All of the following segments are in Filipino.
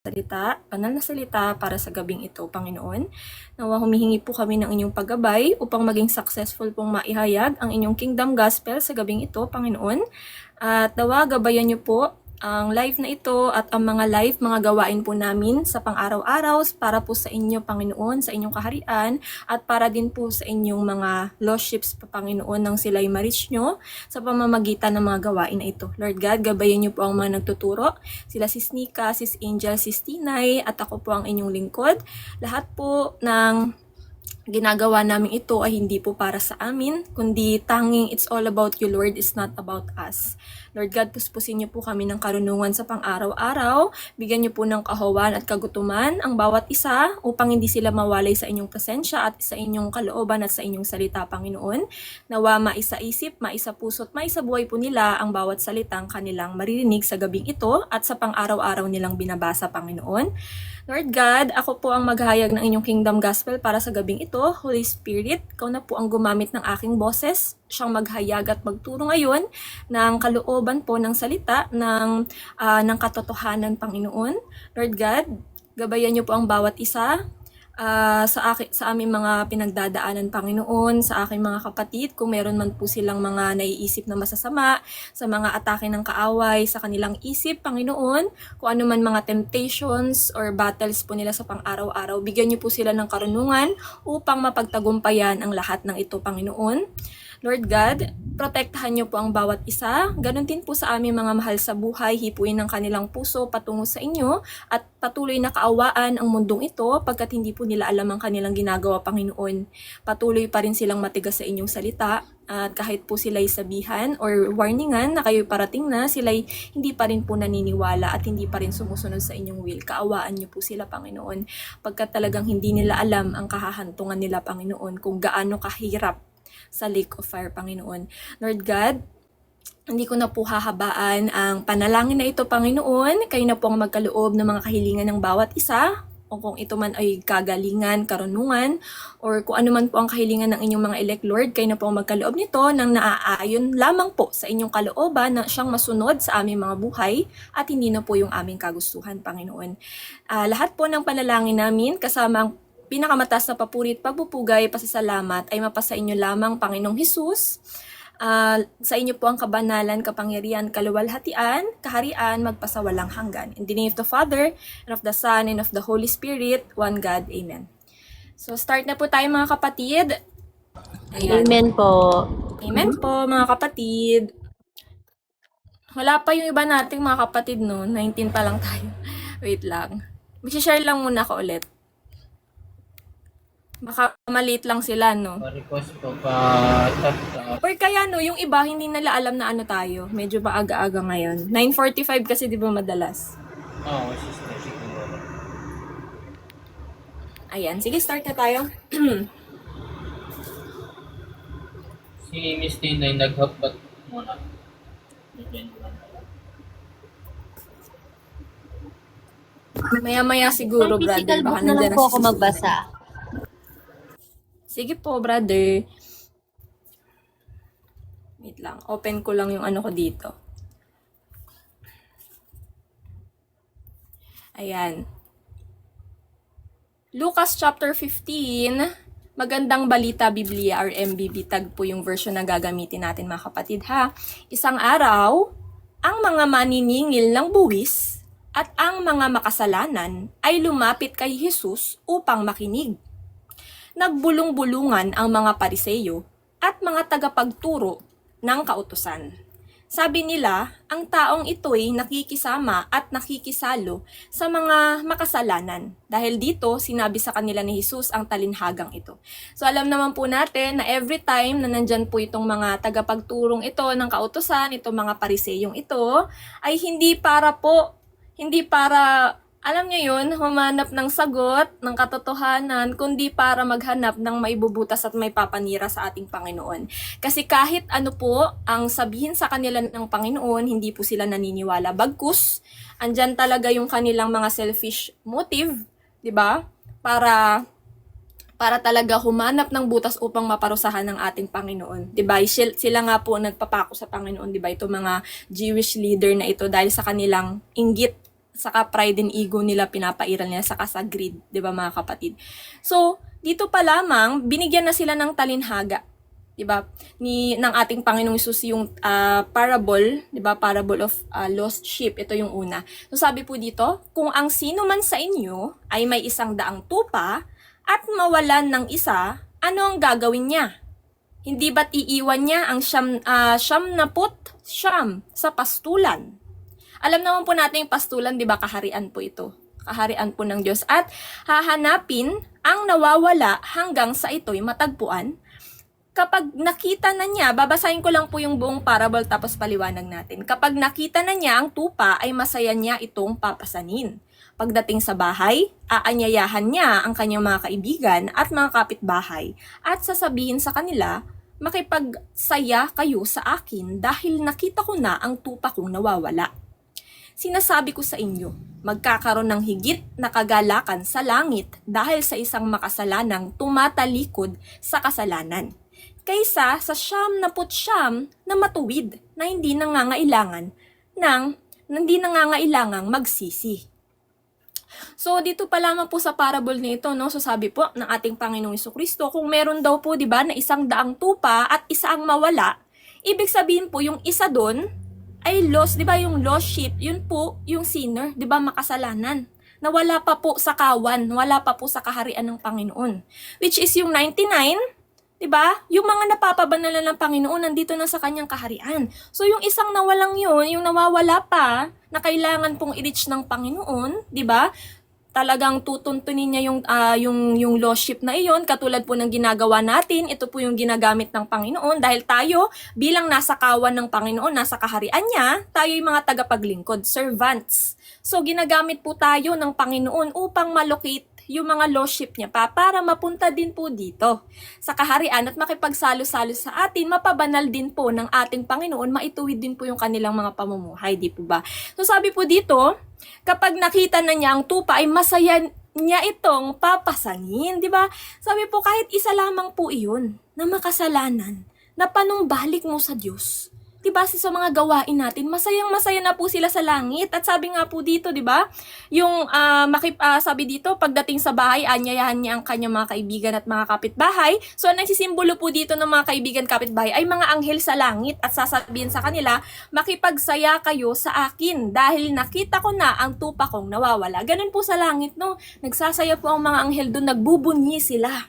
banal na salita para sa gabing ito, Panginoon. Nawa humihingi po kami ng inyong paggabay upang maging successful pong maihayag ang inyong kingdom gospel sa gabing ito, Panginoon. At nawa gabayan niyo po ang live na ito at ang mga mga gawain po namin sa pang-araw-araw para po sa inyo, Panginoon, sa inyong kaharian at para din po sa inyong mga lost ships, Panginoon, nang sila'y ma-reach nyo sa pamamagitan ng mga gawain na ito. Lord God, gabayan niyo po ang mga nagtuturo, sila Sis Nika, Sis Angel, Sis Tinay, at ako po ang inyong lingkod. Lahat po ng ginagawa namin ito ay hindi po para sa amin, kundi tanging it's all about you, Lord, it's not about us. Lord God, puspusin niyo po kami ng karunungan sa pang-araw-araw, bigyan niyo po ng kahawan at kagutuman ang bawat isa upang hindi sila mawalay sa inyong presensya at sa inyong kalooban at sa inyong salita, Panginoon. Nawa maisa-isip, maisa-puso at maisa-buhay po nila ang bawat salitang kanilang maririnig sa gabing ito at sa pang-araw-araw nilang binabasa, Panginoon. Lord God, ako po ang maghahayag ng inyong kingdom gospel para sa gabing ito. Holy Spirit, ikaw na po ang gumamit ng aking boses, siyang maghayag at magturo ngayon ng kalooban po ng salita ng katotohanan, Panginoon. Lord God, gabayan niyo po ang bawat isa sa aming mga pinagdadaanan, Panginoon, sa aking mga kapatid, kung meron man po silang mga naiisip na masasama, sa mga atake ng kaaway, sa kanilang isip, Panginoon, kung ano man mga temptations or battles po nila sa pang-araw-araw, bigyan niyo po sila ng karunungan upang mapagtagumpayan ang lahat ng ito, Panginoon. Lord God, protektahan niyo po ang bawat isa. Ganon din po sa aming mga mahal sa buhay, hipuin ang kanilang puso patungo sa inyo at patuloy na kaawaan ang mundong ito pagkat hindi po nila alam ang kanilang ginagawa, Panginoon. Patuloy pa rin silang matigas sa inyong salita at kahit po sila'y sabihan or warningan na kayo'y parating na, sila'y hindi pa rin po naniniwala at hindi pa rin sumusunod sa inyong will. Kaawaan niyo po sila, Panginoon, pagkat talagang hindi nila alam ang kahahantungan nila, Panginoon, kung gaano kahirap sa lake of fire, Panginoon. Lord God, hindi ko na po hahabaan ang panalangin na ito, Panginoon. Kayo na po ang magkaloob ng mga kahilingan ng bawat isa, o kung ito man ay kagalingan, karunungan, or kung ano man po ang kahilingan ng inyong mga elect, Lord, kayo na po ang magkaloob nito nang naaayon lamang po sa inyong kalooban na siyang masunod sa aming mga buhay at hindi na po yung aming kagustuhan, Panginoon. Lahat po ng panalangin namin kasama ang pinakamataas na papuri at pagpupugay, pasasalamat ay mapasa inyo lamang, Panginoong Hesus. Sa inyo po ang kabanalan, kapangyarihan, kaluwalhatian, kaharian, magpasawalang hanggan. In the name of the Father, and of the Son, and of the Holy Spirit, one God. Amen. So start na po tayo, mga kapatid. Ayan. Amen po. Amen po, mga kapatid. Wala pa yung iba nating mga kapatid, no? 19 pa lang tayo. Wait lang. Mag-share lang muna ako ulit. Baka maliit lang sila, no? Pa-request ko pa Or kaya, no, yung iba, hindi nila alam na ano tayo. Medyo ba aga-aga ngayon. 9:45 kasi, di ba, madalas? Oo, sister, siguro. Ayan, sige, start na tayo. Si Miss Tinay naghabat muna. Maya-maya siguro, brother. Baka na nandyan lang po ako magbasa. Sige po, brother. Wait lang. Open ko lang yung ano ko dito. Ayan. Lucas chapter 15. Magandang Balita Biblia or MBB tag po yung version na gagamitin natin, mga kapatid, ha. Isang araw, ang mga maniningil ng buwis at ang mga makasalanan ay lumapit kay Jesus upang makinig. Nagbulong-bulungan ang mga pariseyo at mga tagapagturo ng kautusan. Sabi nila, ang taong ito'y nakikisama at nakikisalo sa mga makasalanan. Dahil dito, sinabi sa kanila ni Jesus ang talinhagang ito. So alam naman po natin na every time na nandyan po itong mga tagapagturong ito ng kautusan, itong mga pariseyong ito, ay hindi para, alam niyo yun, humanap ng sagot, ng katotohanan, kundi para maghanap ng maibubutas at may papanira sa ating Panginoon. Kasi kahit ano po ang sabihin sa kanila ng Panginoon, hindi po sila naniniwala. Bagkus, andyan talaga yung kanilang mga selfish motive, di ba? Para talaga humanap ng butas upang maparusahan ng ating Panginoon. 'Di ba? Sila nga po nagpapako sa Panginoon, 'di ba? Ito mga Jewish leader na ito dahil sa kanilang inggit Saka pride and ego nila pinapairal nila, saka sa greed, 'di ba mga kapatid? So, dito pa lamang binigyan na sila ng talinhaga, 'di ba? Ng ating Panginoong Hesus yung parable, 'di ba? Parable of lost sheep. Ito yung una. So sabi po dito, kung ang sino man sa inyo ay may 100 tupa at mawalan ng isa, ano ang gagawin niya? Hindi ba't iiwan niya ang siyam sa pastulan? Alam naman po natin yung pastulan, 'di ba? Kaharian po ito. Kaharian po ng Diyos. At hahanapin ang nawawala hanggang sa ito'y matagpuan. Kapag nakita na niya, babasahin ko lang po yung buong parable tapos paliwanag natin. Kapag nakita na niya ang tupa, ay masaya niya itong papasanin. Pagdating sa bahay, aanyayahan niya ang kanyang mga kaibigan at mga kapitbahay at sasabihin sa kanila, makipagsaya kayo sa akin dahil nakita ko na ang tupa kong nawawala. Sinasabi ko sa inyo, magkakaroon ng higit na kagalakan sa langit dahil sa isang makasalanang tumatalikod sa kasalanan, kaysa sa 99 na matuwid na hindi nangangailangang magsisi. So, dito pa lamang po sa parable nito, no? So, sabi po ng ating Panginoong Jesucristo, kung meron daw po, di ba, na 100 tupa at isa ang mawala, ibig sabihin po, yung isa doon ay lost, di ba, yung lost sheep, yun po, yung sinner, di ba, makasalanan, na wala pa po sa kawan, wala pa po sa kaharian ng Panginoon. Which is yung 99, di ba, yung mga napapabanalan ng Panginoon, nandito na sa kanyang kaharian. So, yung isang nawalang yun, yung nawawala pa, na kailangan pong i-reach ng Panginoon, di ba, talagang tutuntunin niya yung lost sheep na iyon, katulad po ng ginagawa natin. Ito po yung ginagamit ng Panginoon dahil tayo bilang nasa kawan ng Panginoon, nasa kaharian niya, tayo yung mga tagapaglingkod, servants. So ginagamit po tayo ng Panginoon upang malocate yung mga lost sheep niya para mapunta din po dito sa kaharian at makipagsalo-salo sa atin, mapabanal din po ng ating Panginoon, maituwid din po yung kanilang mga pamumuhay, di po ba? So sabi po dito, kapag nakita na niya ang tupa ay masaya niya itong papasanin, di ba? Sabi po kahit isa lamang po iyon na makasalanan, na panumbalik mo sa Diyos. Di ba sa mga gawain natin, masayang-masaya na po sila sa langit. At sabi nga po dito, di ba? Yung sabi dito, pagdating sa bahay, anyayahan niya ang kanyang mga kaibigan at mga kapitbahay. So nagsisimbolo po dito ng mga kaibigan kapitbahay ay mga anghel sa langit at sasabihin sa kanila, makipagsaya kayo sa akin dahil nakita ko na ang tupa kong nawawala. Ganun po sa langit, no? Nagsasaya po ang mga anghel doon, nagbubunyi sila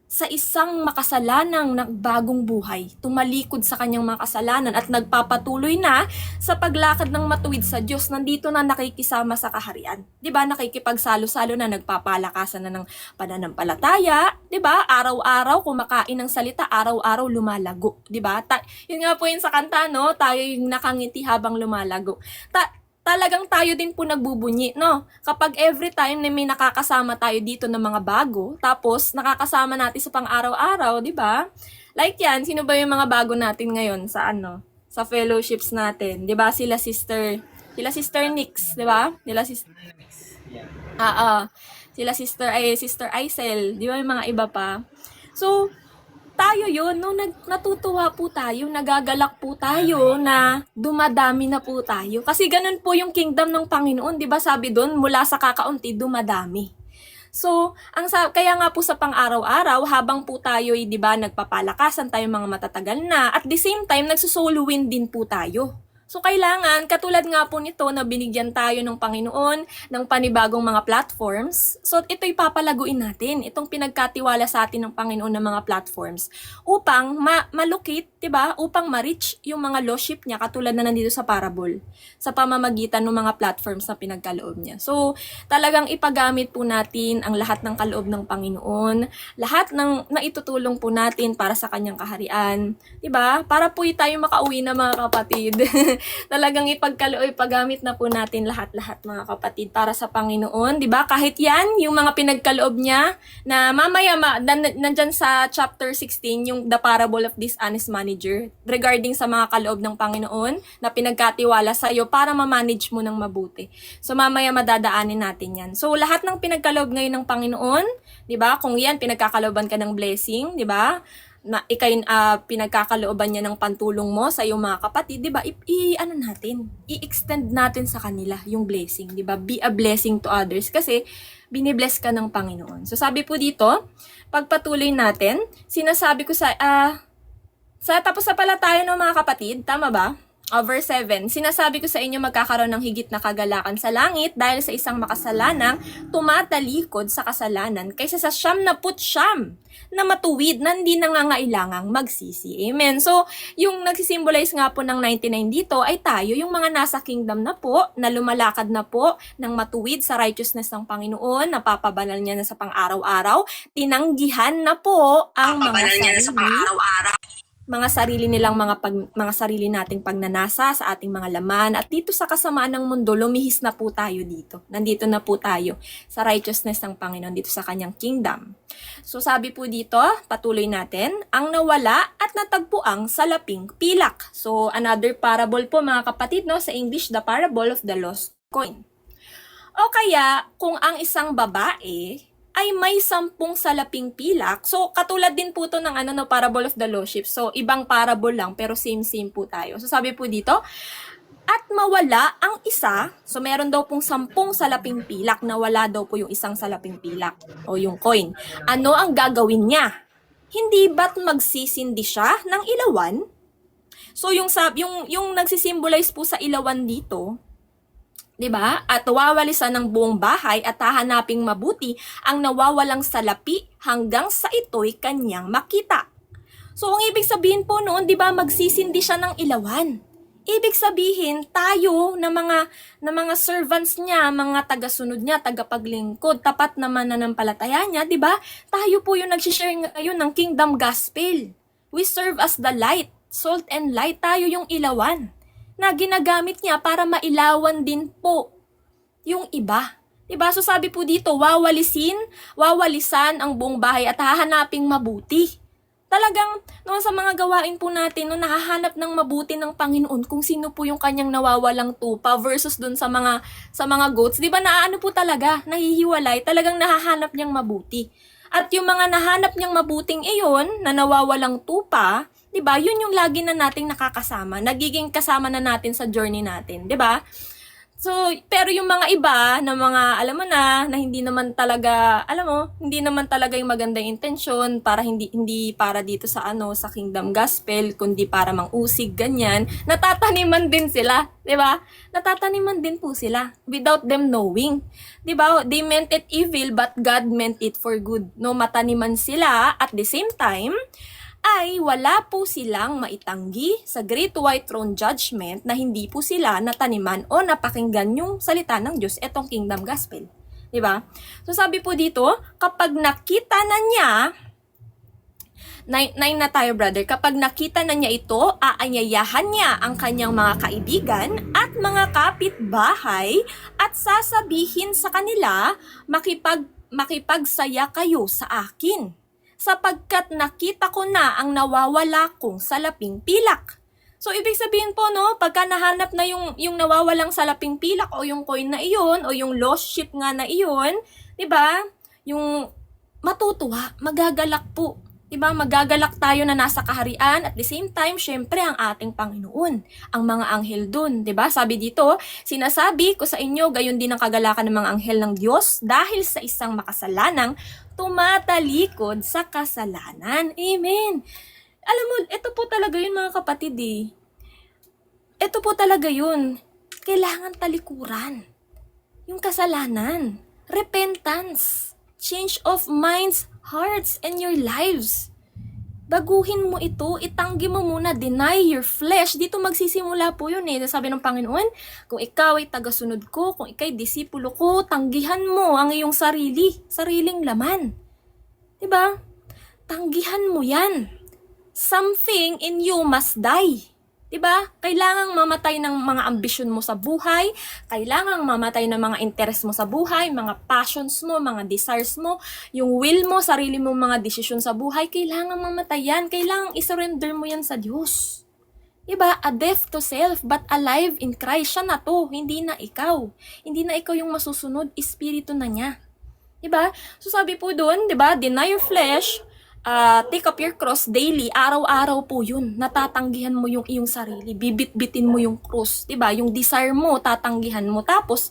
sa isang makasalanang nagbagong buhay, tumalikod sa kanyang mga kasalanan at nagpapatuloy na sa paglakad ng matuwid sa Diyos, nandito na nakikisama sa kaharian. 'Di ba? Nakikipagsalo-salo na, nagpapalakasan na ng pananampalataya, 'di ba? Araw-araw kumakain ng salita, araw-araw lumalago, 'di ba? Yun nga po yun sa kanta, no? Tayo yung nakangiti habang lumalago. Talagang tayo din po nagbubunyi, no? Kapag every time na may nakakasama tayo dito ng mga bago, tapos nakakasama natin sa pang-araw-araw, di ba? Like yan, sino ba yung mga bago natin ngayon sa sa fellowships natin? Di ba? Sila Sister Nix, di ba? Sila Sister Aisel, di ba? Yung mga iba pa. So, tayo yun, no? Natutuwa po tayo, nagagalak po tayo na dumadami na po tayo. Kasi ganun po yung kingdom ng Panginoon, di ba sabi doon, mula sa kakaunti, dumadami. So, kaya nga po sa pang-araw-araw, habang po tayo, di ba, nagpapalakasan tayo mga matatagal na, at the same time, nagsusolo win din po tayo. So, kailangan, katulad nga po nito na binigyan tayo ng Panginoon ng panibagong mga platforms. So, ito'y papalaguin natin. Itong pinagkatiwala sa atin ng Panginoon ng mga platforms upang malocate, diba? Upang ma-reach yung mga lost sheep niya katulad na nandito sa parable sa pamamagitan ng mga platforms na pinagkaloob niya. So, talagang ipagamit po natin ang lahat ng kaloob ng Panginoon, lahat ng naitutulong po natin para sa kanyang kaharian. Diba? Para po tayo makauwi na mga kapatid. Talagang ipagamit na po natin lahat-lahat mga kapatid para sa Panginoon, 'di ba? Kahit 'yan, yung mga pinagkaloob niya na mamaya nandyan sa chapter 16 yung the parable of dishonest manager regarding sa mga kaloob ng Panginoon na pinagkatiwala sa iyo para ma-manage mo ng mabuti. So mamaya madadaanin natin 'yan. So lahat ng pinagkaloob ngayon ng Panginoon, 'di ba? Kung 'yan pinagkakalooban ka ng blessing, 'di ba? pinagkakalooban niya ng pantulong mo sa iyong mga kapatid, 'di ba? I-extend natin sa kanila yung blessing, 'di ba? Be a blessing to others kasi binibless ka ng Panginoon. So sabi po dito, pagpatuloy natin, sinasabi ko tapos na pala tayo ng mga kapatid, tama ba? Verse 7, sinasabi ko sa inyo magkakaroon ng higit na kagalakan sa langit dahil sa isang makasalanang tumatalikod sa kasalanan kaysa sa 99 na matuwid na hindi nangangailangang magsisi. Amen. So, yung nagsisimbolize nga po ng 99 dito ay tayo, yung mga nasa kingdom na po, na lumalakad na po ng matuwid sa righteousness ng Panginoon, napapabanal niya na sa pang-araw-araw, tinanggihan na po ang mga sarili nilang mga sarili nating pagnanasa sa ating mga laman, at dito sa kasamaan ng mundo lumihis na po tayo dito. Nandito na po tayo sa righteousness ng Panginoon dito sa kanyang kingdom. So sabi po dito, patuloy natin, ang nawala at natagpuang salaping pilak. So another parable po mga kapatid, no, sa English, the parable of the lost coin. O kaya kung ang isang babae ay may 10 salaping pilak. So, katulad din po to ng no, parable of the lost sheep. So, ibang parable lang, pero same po tayo. So, sabi po dito, at mawala ang isa, so meron daw pong 10 salaping pilak, nawala daw po yung isang salaping pilak, o yung coin. Ano ang gagawin niya? Hindi ba't magsisindi siya ng ilawan? So, yung nagsisimbolize po sa ilawan dito, 'di ba? At wawalisan ng buong bahay at hahanaping mabuti ang nawawalang salapi hanggang sa ito'y kanyang makita. So, ang ibig sabihin po noon, 'di ba, magsisindi siya ng ilawan. Ibig sabihin, tayo na mga servants niya, mga tagasunod niya, tagapaglingkod, tapat na mananampalataya niya, 'di ba? Tayo po yung nag-share ngayon ng kingdom gospel. We serve as the light, salt and light. Tayo yung ilawan na ginagamit niya para mailawan din po yung iba. Diba? So sabi po dito, wawalisan ang buong bahay at hahanaping mabuti. Talagang noon sa mga gawain po natin, no, nahahanap ng mabuti ng Panginoon kung sino po yung kanyang nawawalang tupa versus dun sa mga goats. Diba naano po talaga, nahihiwalay, talagang nahahanap niyang mabuti. At yung mga nahanap niyang mabuting iyon, na nawawalang tupa, 'di ba? Yun yung lagi na nating nakakasama, nagiging kasama na natin sa journey natin, 'di ba? So, pero yung mga iba na mga alam mo na hindi naman talaga, hindi naman talaga yung magandang intensyon para hindi para dito sa sa kingdom gospel, kundi para mangusig ganyan, natataniman din sila, 'di ba? Natataniman din po sila without them knowing. 'Di ba? They meant it evil but God meant it for good. No, mataniman sila at the same time ay wala po silang maitanggi sa Great White Throne Judgment na hindi po sila nataniman o napakinggan yung salita ng Diyos, etong Kingdom Gospel. Diba? So sabi po dito, kapag nakita na niya, 9 na tayo brother, kapag nakita na niya ito, aanyayahan niya ang kanyang mga kaibigan at mga kapitbahay at sasabihin sa kanila, makipagsaya kayo sa akin, sapagkat nakita ko na ang nawawala kong salaping pilak. So, ibig sabihin po, no, pagka nahanap na yung nawawalang salaping pilak o yung coin na iyon o yung lost sheep nga na iyon, 'di ba? Yung matutuwa, magagalak po. 'Di ba? Magagalak tayo na nasa kaharian at the same time, syempre ang ating Panginoon, ang mga anghel dun, 'di ba? Sabi dito, sinasabi ko sa inyo, gayon din ang kagalakan ng mga anghel ng Diyos dahil sa isang makasalanang tumatalikod sa kasalanan. Amen. Alam mo, ito po talaga yun mga kapatid eh. Ito po talaga yun. Kailangan talikuran. Yung kasalanan. Repentance. Change of minds, hearts, and your lives. Baguhin mo ito, itanggi mo muna, deny your flesh. Dito magsisimula po yun eh. Sabi ng Panginoon, kung ikaw ay tagasunod ko, kung ikaw ay disipulo ko, tanggihan mo ang iyong sariling laman. Diba? Tanggihan mo yan. Something in you must die. Diba? Kailangang mamatay ng mga ambisyon mo sa buhay, kailangang mamatay ng mga interest mo sa buhay, mga passions mo, mga desires mo, yung will mo, sarili mo mga desisyon sa buhay, kailangang mamatay yan, kailangang isurrender mo yan sa Diyos. Diba? A death to self, but alive in Christ. Siya na to, hindi na ikaw. Hindi na ikaw yung masusunod, espiritu na niya. Diba? So sabi po doon, diba? Deny your flesh, take up your cross daily, araw-araw po yun. Natatanggihan mo yung iyong sarili. Bibit-bitin mo yung cross. Diba? Yung desire mo, tatanggihan mo. Tapos,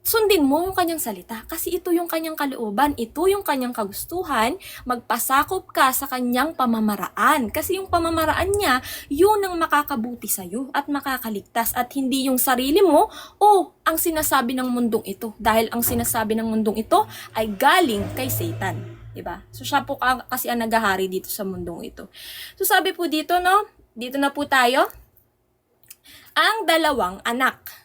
sundin mo yung kanyang salita. Kasi ito yung kanyang kalooban. Ito yung kanyang kagustuhan. Magpasakop ka sa kanyang pamamaraan. Kasi yung pamamaraan niya, yun ang makakabuti sa'yo at makakaligtas. At hindi yung sarili mo o ang sinasabi ng mundong ito. Dahil ang sinasabi ng mundong ito ay galing kay Satan. Diba? So siya po kasi ang naghahari dito sa mundong ito. So sabi po dito, no? Dito na po tayo. Ang dalawang anak.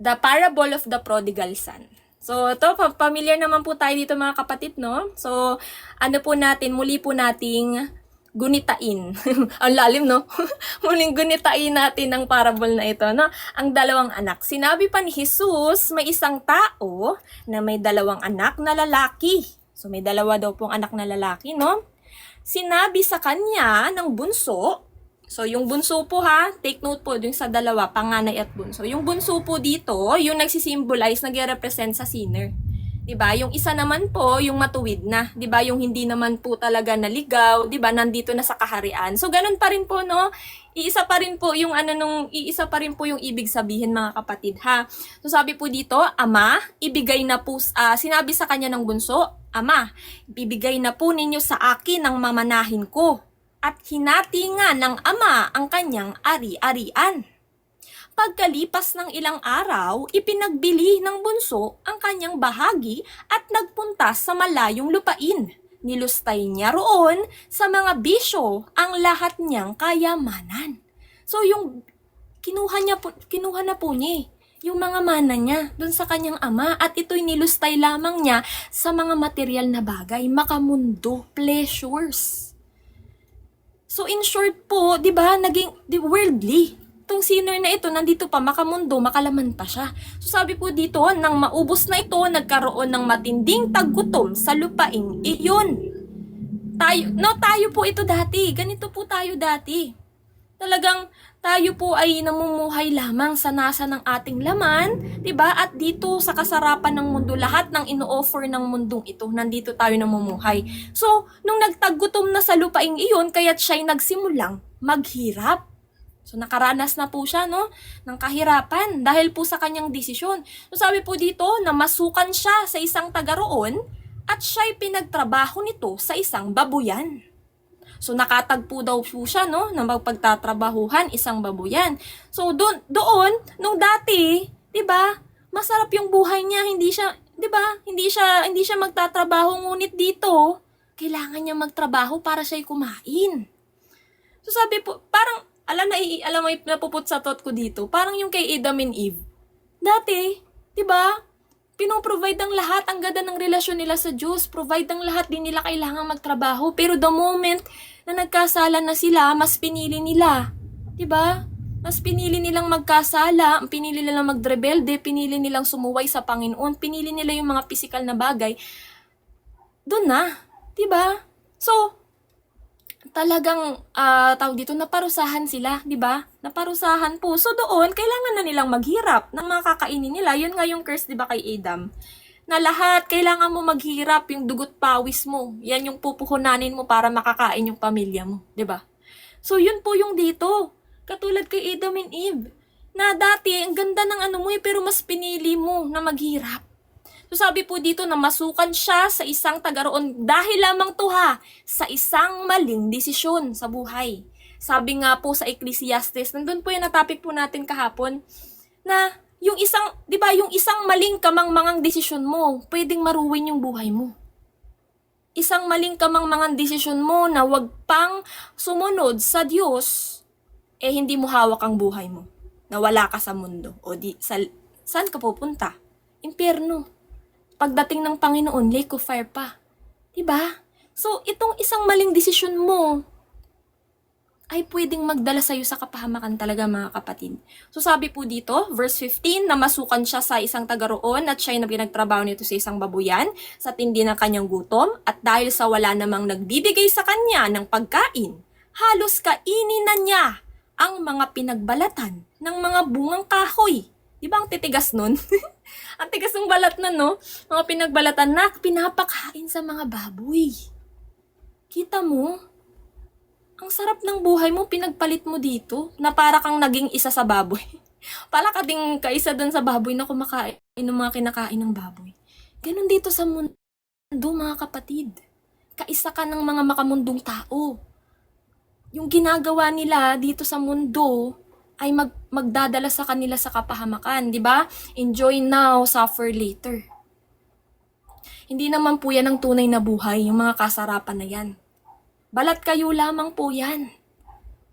The Parable of the Prodigal Son. So, ito, familiar naman po tayo dito mga kapatid, no? So, ano po natin, muli po nating gunitain. Ang lalim, no? Muling gunitain natin ang parable na ito, no? Ang dalawang anak. Sinabi pa ni Jesus, may isang tao na may dalawang anak na lalaki. So, may dalawa daw pong anak na lalaki, no? Sinabi sa kanya ng bunso. So, yung bunso po ha, take note po dun sa dalawa, panganay at bunso. Yung bunso po dito, yung nagsisimbolize, nag-represent sa sinner. 'Di ba? Yung isa naman po, yung matuwid na. 'Di ba? Yung hindi naman po talaga naligaw, 'di ba? Nandito na sa kaharian. So, ganun pa rin po, no? Iisa pa rin po yung ibig sabihin mga kapatid ha. So, sabi po dito, Ama, ibigay na po, sinabi sa kanya ng bunso, Ama, ibigay na po ninyo sa akin ang mamanahin ko. At hinati nga ng ama ang kanyang ari-arian. Pagkalipas ng ilang araw, ipinagbili ng bunso ang kanyang bahagi at nagpunta sa malayong lupain. Nilustay niya roon sa mga bisyo ang lahat niyang kayamanan. So yung kinuha na po niya yung mga mana niya dun sa kanyang ama at ito'y nilustay lamang niya sa mga material na bagay, makamundo, pleasures. So in short po, 'di ba, naging worldly. Itong sinner na ito nandito pa makamundo, makalaman pa siya. So sabi po dito, nang maubos na ito, nagkaroon ng matinding taggutom sa lupaing iyon. Tayo po ito dati. Ganito po tayo dati. Talagang tayo po ay namumuhay lamang sa nasa ng ating laman, 'di ba? At dito sa kasarapan ng mundo, lahat ng ino-offer ng mundong ito, nandito tayo namumuhay. So, nung nagtaggutom na sa lupaing iyon, kaya't siya'y nagsimulang maghirap. So, nakaranas na po siya, no, ng kahirapan dahil po sa kanyang desisyon. So, sabi po dito na masukan siya sa isang taga roon at siya'y pinagtrabaho nito sa isang babuyan. So, nakatagpo daw po siya, no, na magpagtatrabahuhan, isang babuyan. So, doon, nung dati, 'di ba, masarap yung buhay niya, hindi siya, 'di ba, hindi siya magtatrabaho, ngunit dito, kailangan niya magtrabaho para siya'y kumain. So, sabi po, parang, alam mo, napuput sa thought ko dito, parang yung kay Adam and Eve. Dati, 'di ba, pinoprovide ang lahat, ang ganda ng relasyon nila sa Diyos, provide ang lahat, din nila kailangan magtrabaho, pero the moment na nagkasala na sila, mas pinili nila. 'Di ba? Mas pinili nilang magkasala, pinili nilang magrebelde, pinili nilang sumuway sa Panginoon, pinili nila yung mga physical na bagay. Doon na, 'di ba? So, talagang tawag dito, naparusahan sila, 'di ba? Naparusahan po. So doon, kailangan na nilang maghirap ng mga kakainin nila. Yun nga yung curse, 'di ba, kay Adam? Na lahat, kailangan mo maghirap, yung dugot pawis mo. Yan yung pupuhunanin mo para makakain yung pamilya mo, 'di ba? So yun po yung dito. Katulad kay Adam and Eve. Na dati, ang ganda ng ano mo pero mas pinili mo na maghirap. So sabi po dito na masukan siya sa isang taga roon dahil lamang to ha, sa isang maling desisyon sa buhay. Sabi nga po sa Ecclesiastes, nandun po yung topic po natin kahapon, na yung isang, 'di ba, yung isang maling kamangmangang desisyon mo, pwedeng maruwin yung buhay mo. Isang maling kamangmangang desisyon mo na wag pang sumunod sa Diyos, hindi mo hawak ang buhay mo. Nawala ka sa mundo. O saan ka pupunta? Impyerno. Pagdating ng Panginoon, lake of fire pa. 'Di ba? So, itong isang maling desisyon mo ay pwedeng magdala sa'yo sa kapahamakan talaga, mga kapatid. So sabi po dito, verse 15, na masukan siya sa isang taga roon at siya'y pinagtrabaho nito sa isang babuyan sa tindi ng kanyang gutom at dahil sa wala namang nagbibigay sa kanya ng pagkain, halos kainin na niya ang mga pinagbalatan ng mga bungang kahoy. Di ba ang titigas nun? Ang tigas ng balat na, no? Mga pinagbalatan na pinapakain sa mga baboy. Kita mo, ang sarap ng buhay mo, pinagpalit mo dito, na para kang naging isa sa baboy. Para ka ding kaisa dun sa baboy na kumakain ng mga kinakain ng baboy. Ganun dito sa mundo, mga kapatid. Kaisa ka ng mga makamundong tao. Yung ginagawa nila dito sa mundo ay magdadala sa kanila sa kapahamakan, di ba? Enjoy now, suffer later. Hindi naman po yan ang tunay na buhay, yung mga kasarapan na yan. Balat kayo lamang po yan.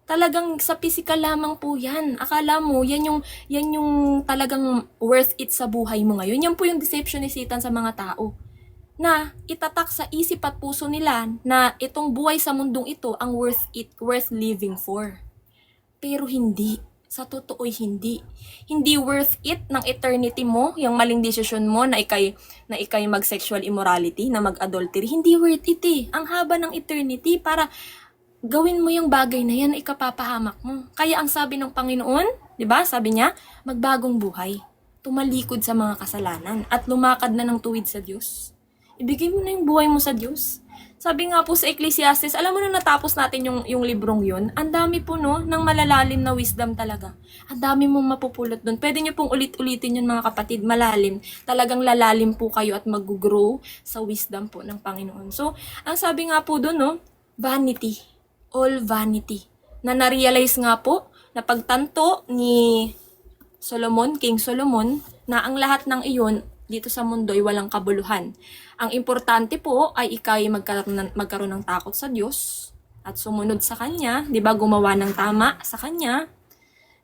Talagang sa physical lamang po yan. Akala mo, yan yung talagang worth it sa buhay mo ngayon. Yan po yung deception ni Satan sa mga tao. Na itatak sa isip at puso nila na itong buhay sa mundong ito ang worth it, worth living for. Pero hindi. Sa totoo'y hindi. Hindi worth it ng eternity mo, yung maling desisyon mo na ikay mag-sexual immorality, na mag-adultery. Hindi worth it eh. Ang haba ng eternity para gawin mo yung bagay na yan, ikapapahamak mo. Kaya ang sabi ng Panginoon, di ba? Sabi niya, magbagong buhay. Tumalikod sa mga kasalanan at lumakad na ng tuwid sa Diyos. Ibigay mo na yung buhay mo sa Diyos. Sabi nga po sa Ecclesiastes, alam mo na natapos natin yung librong yun, ang dami po no, ng malalalim na wisdom talaga. Ang dami mong mapupulot doon. Pwede nyo pong ulit-ulitin yun mga kapatid, malalim. Talagang lalalim po kayo at mag-grow sa wisdom po ng Panginoon. So, ang sabi nga po doon, no, vanity. All vanity. Na na-realize nga po, na pagtanto ni Solomon, King Solomon, na ang lahat ng iyon dito sa mundo ay walang kabuluhan. Ang importante po ay ikay magkaroon ng takot sa Diyos at sumunod sa Kanya, di ba, gumawa ng tama sa Kanya.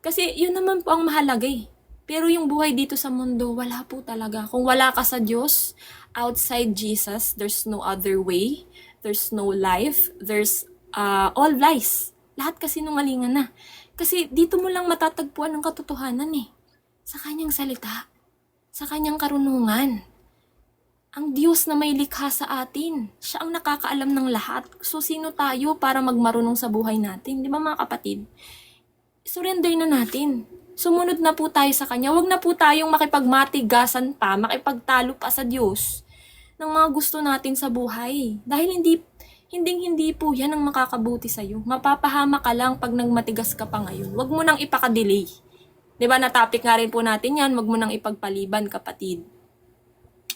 Kasi yun naman po ang mahalaga eh. Pero yung buhay dito sa mundo, wala po talaga. Kung wala ka sa Diyos, outside Jesus, there's no other way. There's no life. There's all lies. Lahat kasi nungalingan na. Kasi dito mo lang matatagpuan ang katotohanan eh. Sa Kanyang salita. Sa Kanyang karunungan. Ang Diyos na may likha sa atin. Siya ang nakakaalam ng lahat. So, sino tayo para magmarunong sa buhay natin? Di ba mga kapatid? Surrender na natin. Sumunod na po tayo sa Kanya. Huwag na po tayong makipagmatigasan pa, makipagtalo pa sa Diyos ng mga gusto natin sa buhay. Dahil hindi po yan ang makakabuti sa'yo. Mapapahama ka lang pag nagmatigas ka pa ngayon. Huwag mo nang ipakadelay. Di ba, na-topic nga rin po natin yan, huwag mo nang ipagpaliban, kapatid.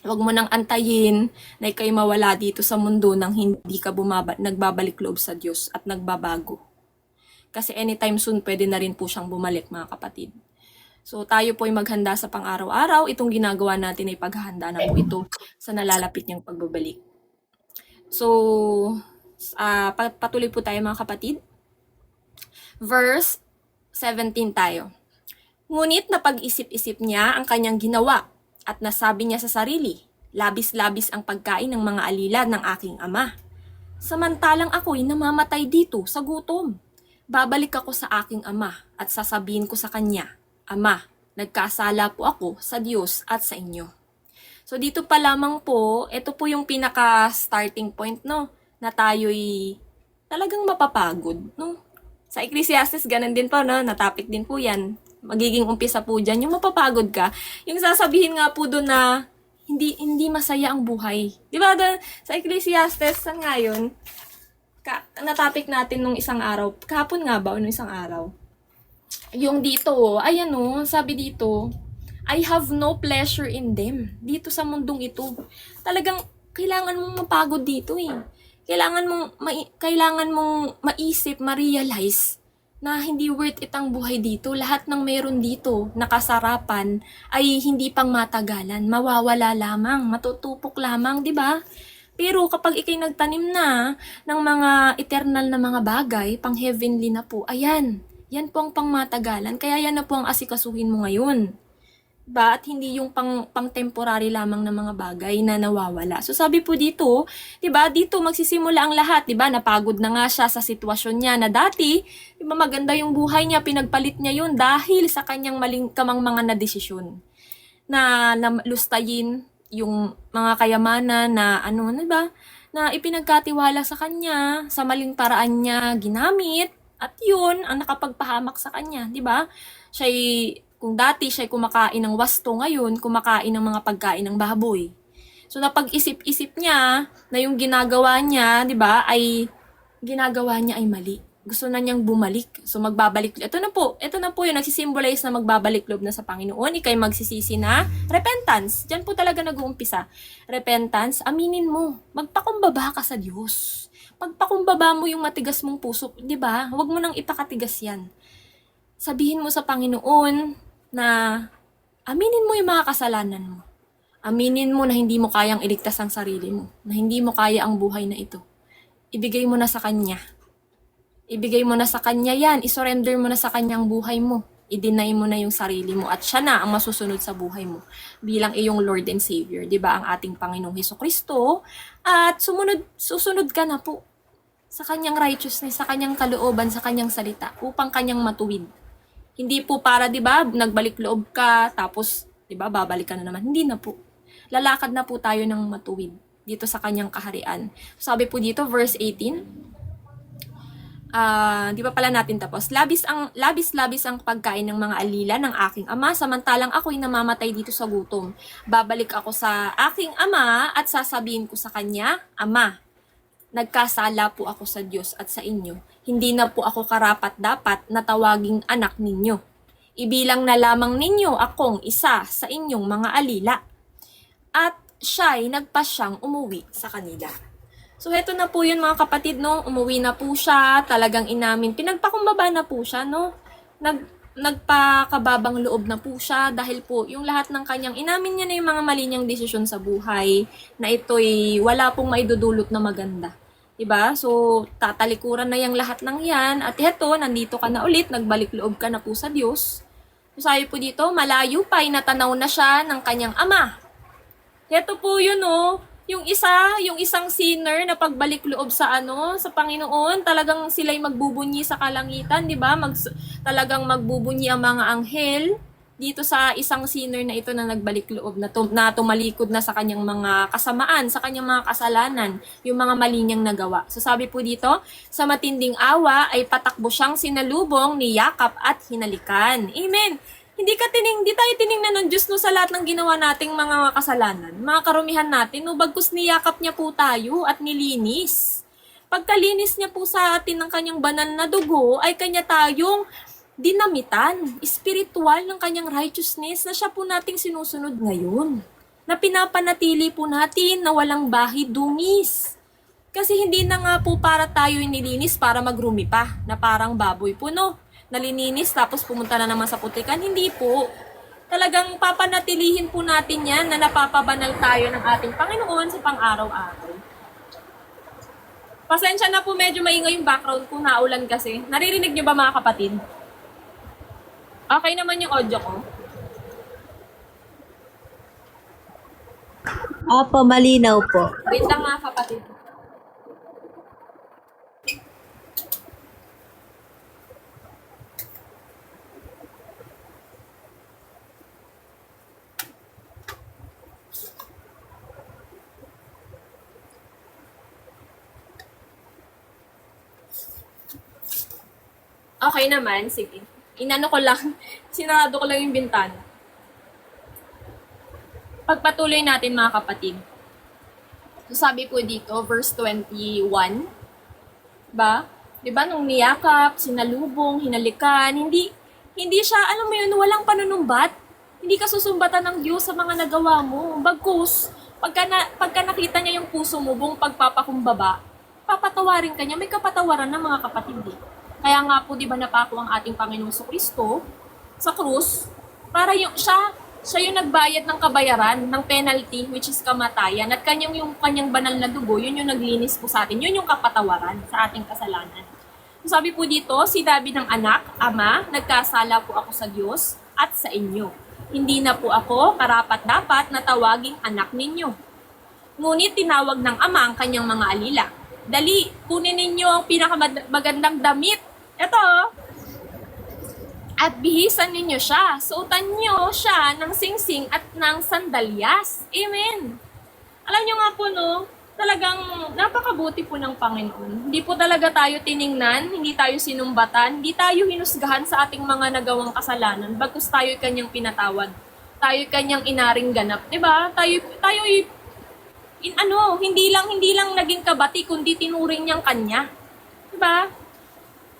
Huwag mo nang antayin na ikay mawala dito sa mundo nang hindi ka nagbabalik loob sa Diyos at nagbabago. Kasi anytime soon, pwede na rin po siyang bumalik, mga kapatid. So, tayo po ay maghanda sa pang-araw-araw. Itong ginagawa natin ay paghahanda na po ito sa nalalapit niyang pagbabalik. So, patuloy po tayo, mga kapatid. Verse 17 tayo. Ngunit napag-isip-isip niya ang kanyang ginawa at nasabi niya sa sarili, labis-labis ang pagkain ng mga alila ng aking ama. Samantalang ako'y namamatay dito sa gutom. Babalik ako sa aking ama at sasabihin ko sa kanya, Ama, nagkasala po ako sa Diyos at sa inyo. So dito pa lamang po, ito po yung pinaka-starting point, no? Na tayo'y talagang mapapagod, no? Sa Ecclesiastes, ganun din po, no? Natapik din po yan. Magiging umpisa po dyan, yung mapapagod ka. Yung sasabihin nga po doon na hindi masaya ang buhay. Di ba sa Ecclesiastes, saan nga yun? Natapik natin nung isang araw. Kahapon nga ba o nung isang araw? Yung dito, ayan o, sabi dito, I have no pleasure in them. Dito sa mundong ito. Talagang kailangan mong mapagod dito eh. Kailangan mong maisip, ma-realize na hindi worth it ang buhay dito. Lahat ng meron dito, nakasarapan, ay hindi pang matagalan. Mawawala lamang, matutupok lamang, di ba? Pero kapag ikay nagtanim na ng mga eternal na mga bagay, pang heavenly na po, ayan, yan po ang pangmatagalan. Kaya yan na po ang asikasuhin mo ngayon. Diba? At hindi yung pang temporary lamang na mga bagay na nawawala. So sabi po dito, 'di ba? Dito magsisimula ang lahat, 'di ba? Napagod na nga siya sa sitwasyon niya na dati, 'di ba, maganda yung buhay niya, pinagpalit niya 'yun dahil sa kanyang maling kamangmangan na desisyon. Na lustayin yung mga kayamanan na ba? Na ipinagkatiwala sa kanya, sa maling paraan niya ginamit, at 'yun ang nakapagpahamak sa kanya, 'di ba? Kung dati siya'y kumakain ng wasto, ngayon kumakain ng mga pagkain ng baboy. So napag-isip-isip niya na yung ginagawa niya, 'di ba, ay mali. Gusto na niyang bumalik. So magbabalik. Ito na po yung nagsisimbolize na magbabalik loob na sa Panginoon. Ikay magsisisi na repentance. Diyan po talaga nag-uumpisa. Repentance, aminin mo. Magpakumbaba ka sa Diyos. Pagpakumbaba mo yung matigas mong puso, 'di ba? Huwag mo nang ipakatigas 'yan. Sabihin mo sa Panginoon na aminin mo yung mga kasalanan mo. Aminin mo na hindi mo kayang iligtas ang sarili mo. Na hindi mo kaya ang buhay na ito. Ibigay mo na sa Kanya. Ibigay mo na sa Kanya yan. Isurrender mo na sa Kanya ang buhay mo. I-deny mo na yung sarili mo at siya na ang masusunod sa buhay mo bilang iyong Lord and Savior. 'Di ba? Ang ating Panginoong Hesukristo. At susunod ka na po sa Kanyang righteousness, sa Kanyang kalooban, sa Kanyang salita upang Kanyang matuwid. Hindi po para, 'di ba, nagbalik loob ka tapos 'di ba, babalik ka na naman. Hindi na po. Lalakad na po tayo ng matuwid dito sa Kanyang kaharian. Sabi po dito, verse 18, di pa pala natin tapos. Labis ang pagkain ng mga alila ng aking ama, samantalang ako'y namamatay dito sa gutom. Babalik ako sa aking ama at sasabihin ko sa kanya, Ama, nagkasala po ako sa Diyos at sa inyo. Hindi na po ako karapat-dapat na tawaging anak ninyo. Ibilang na lamang ninyo akong isa sa inyong mga alila. At siya'y nagpasyang umuwi sa kanila. So, heto na po yun mga kapatid, no? Umuwi na po siya, talagang inamin. Pinagpakumbaba na po siya, no? Nagpakababang loob na po siya dahil po yung lahat ng kanyang, inamin niya na yung mga mali niyang desisyon sa buhay na ito'y wala pong maidudulot na maganda. Diba? So, tatalikuran na yung lahat ng yan. At heto, nandito ka na ulit, nagbalik loob ka na po sa Diyos. So, sabi po dito, malayo pa, natanaw na siya ng kanyang ama. Heto po yun, oh. Yung isang sinner na pagbalik loob sa sa Panginoon, talagang sila'y magbubunyi sa kalangitan, 'di ba? Talagang magbubunyi ang mga anghel dito sa isang sinner na ito na nagbalik loob na tumalikod na sa kanyang mga kasamaan, sa kanyang mga kasalanan, yung mga mali niyang nagawa. So sabi po dito, sa matinding awa ay patakbo siyang sinalubong ni Yakap at hinalikan. Amen. Hindi tayo tiningnan ng Diyos sa lahat ng ginawa nating mga kasalanan, mga karumihan natin, bagkus niyakap niya po tayo at nilinis. Pagkalinis niya po sa atin ng kanyang banal na dugo, ay kanya tayong dinamitan, spiritual ng kanyang righteousness na siya po nating sinusunod ngayon. Na pinapanatili po natin na walang bahid dungis. Kasi hindi na nga po para tayo nilinis para magrumi pa, na parang baboy po, no? Nalininis tapos pumunta na naman sa putikan. Hindi po. Talagang papanatilihin po natin yan na napapabanal tayo ng ating Panginoon sa pang-araw-araw. Pasensya na po, medyo maingay yung background ko, naulan kasi. Naririnig nyo ba mga kapatid? Okay naman yung audio ko? Opo, malinaw po. Wait lang mga kapatid. Okay naman, sige. Sinarado ko lang yung bintana. Pagpatuloy natin mga kapatid. So sabi po dito, verse 21, ba? 'Di ba nung niyakap, sinalubong, hinalikan, hindi siya, alam mo yun, walang panunumbat. Hindi ka susumbatan ng Diyos sa mga nagawa mo. Bagkus, pagka nakita niya yung puso mo, buong pagpapakumbaba, papatawarin ka niya, may kapatawaran ng mga kapatid eh. Kaya nga po, di ba napako ang ating Panginoong Kristo sa krus para siya yung nagbayad ng kabayaran, ng penalty, which is kamatayan. At yung kanyang banal na dugo, yun yung naglinis po sa atin. Yun yung kapatawaran sa ating kasalanan. So, sabi po dito, si David ng anak, Ama, nagkasala po ako sa Diyos at sa inyo. Hindi na po ako karapat-dapat na tawaging anak ninyo. Ngunit tinawag ng ama ang kanyang mga alila. Dali, kunin ninyo ang pinakamagandang damit. Ito, at bihisan ninyo siya. Suotan niyo siya ng singsing at ng sandalyas. Amen. Alam niyo nga po, no, talagang napakabuti po ng Panginoon. Hindi po talaga tayo tiningnan, hindi tayo sinumbatan, hindi tayo hinusgahan sa ating mga nagawang kasalanan, bagkus tayo kanyang pinatawad. Tayo kanyang inaring ganap, 'di ba? Tayo Hindi lang naging kabati, kundi tinuring niyang kanya. Diba?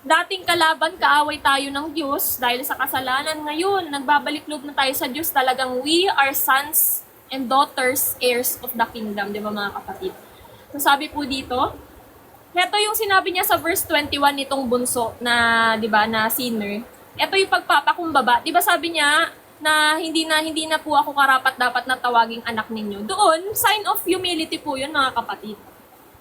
Dating kalaban, kaaway tayo ng Diyos dahil sa kasalanan. Ngayon, nagbabalik loob na tayo sa Diyos. Talagang we are sons and daughters, heirs of the kingdom. Di ba mga kapatid? So sabi po dito, ito yung sinabi niya sa verse 21 nitong bunso na, di ba, na sinner. Ito yung pagpapakumbaba. Di ba sabi niya na hindi na po ako karapat dapat na tawaging anak ninyo. Doon, sign of humility po yun mga kapatid.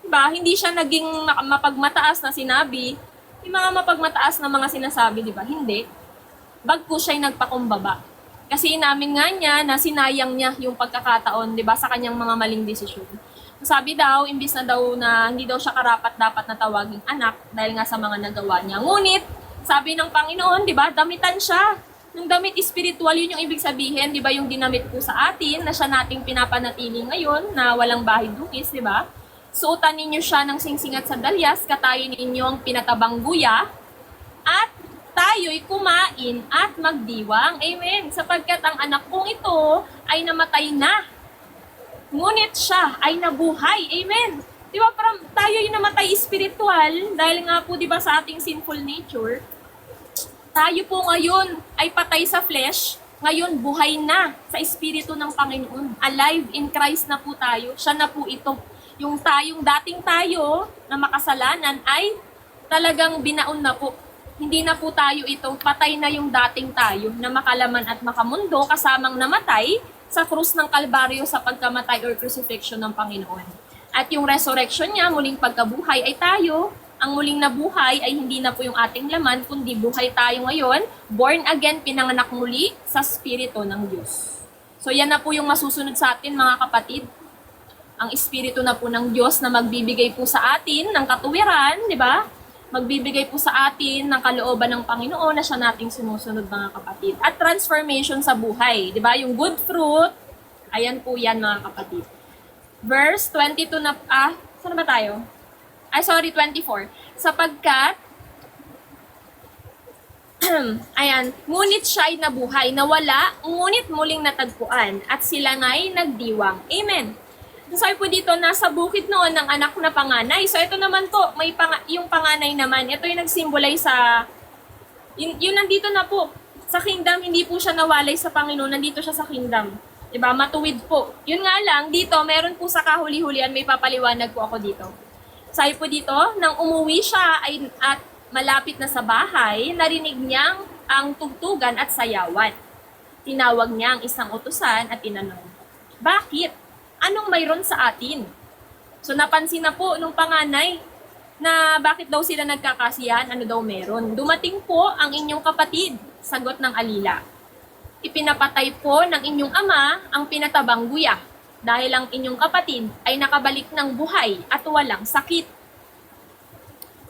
Diba? Hindi siya naging mapagmataas na sinabi. Yung mga mapagmataas na mga sinasabi, di ba? Hindi. Bagkus siya'y nagpakumbaba. Kasi inamin nga niya na sinayang niya yung pagkakataon, di ba, sa kanyang mga maling desisyon. Sabi daw, imbis na daw na hindi daw siya karapat dapat na tawaging anak dahil nga sa mga nagawa niya. Ngunit, sabi ng Panginoon, di ba, damitan siya. Yung damit spiritual, yun yung ibig sabihin, di ba, yung dinamit po sa atin, na siya nating pinapanatili ngayon, na walang bahid dukis, di ba? Suotan ninyo siya ng singsing at sandalyas, katayin ninyo ang pinatabang guya, at tayo'y kumain at magdiwang. Amen. Sapagkat ang anak kong ito ay namatay na, ngunit siya ay nabuhay. Amen. Di ba, parang tayo'y namatay spiritual, dahil nga po, di ba, sa ating sinful nature, tayo po ngayon ay patay sa flesh, ngayon buhay na sa espiritu ng Panginoon. Alive in Christ na po tayo. Siya na po ito. Yung dating tayo na makasalanan ay talagang binaon na po. Hindi na po tayo ito. Patay na yung dating tayo na makalaman at makamundo kasamang namatay sa krus ng Kalbaryo sa pagkamatay or crucifixion ng Panginoon. At yung resurrection niya, muling pagkabuhay ay tayo. Ang muling nabuhay ay hindi na po yung ating laman, kundi buhay tayo ngayon, born again, pinanganak muli sa Espiritu ng Diyos. So yan na po yung masusunod sa atin mga kapatid. Ang Espiritu na po ng Diyos na magbibigay po sa atin ng katuwiran, di ba? Magbibigay po sa atin ng kalooban ng Panginoon na siya nating sumusunod mga kapatid. At transformation sa buhay, di ba? Yung good fruit, ayan po yan mga kapatid. Verse 22 na, saan ba tayo? 24. Sapagkat, ayan, ngunit siya ay nabuhay, nawala, ngunit muling natagpuan, at sila nga'y nagdiwang. Amen. Sabi po dito, nasa bukid noon ng anak na panganay. So ito naman po, yung panganay naman, ito yung nag-symbolize sa, yun nandito na po, sa kingdom, hindi po siya nawalay sa Panginoon, nandito siya sa kingdom. Diba? Matuwid po. Yun nga lang, dito, meron po sa kahuli-hulian, may papaliwanag po ako dito. Sabi po dito, nang umuwi siya at malapit na sa bahay, narinig niyang ang tugtugan at sayawan. Tinawag niya ang isang utusan at tinanong, bakit? Anong mayroon sa atin? So napansin na po nung panganay na bakit daw sila nagkakasiyahan, ano daw meron. Dumating po ang inyong kapatid, sagot ng alila. Ipinapatay po ng inyong ama ang pinatabang guya dahil ang inyong kapatid ay nakabalik ng buhay at walang sakit.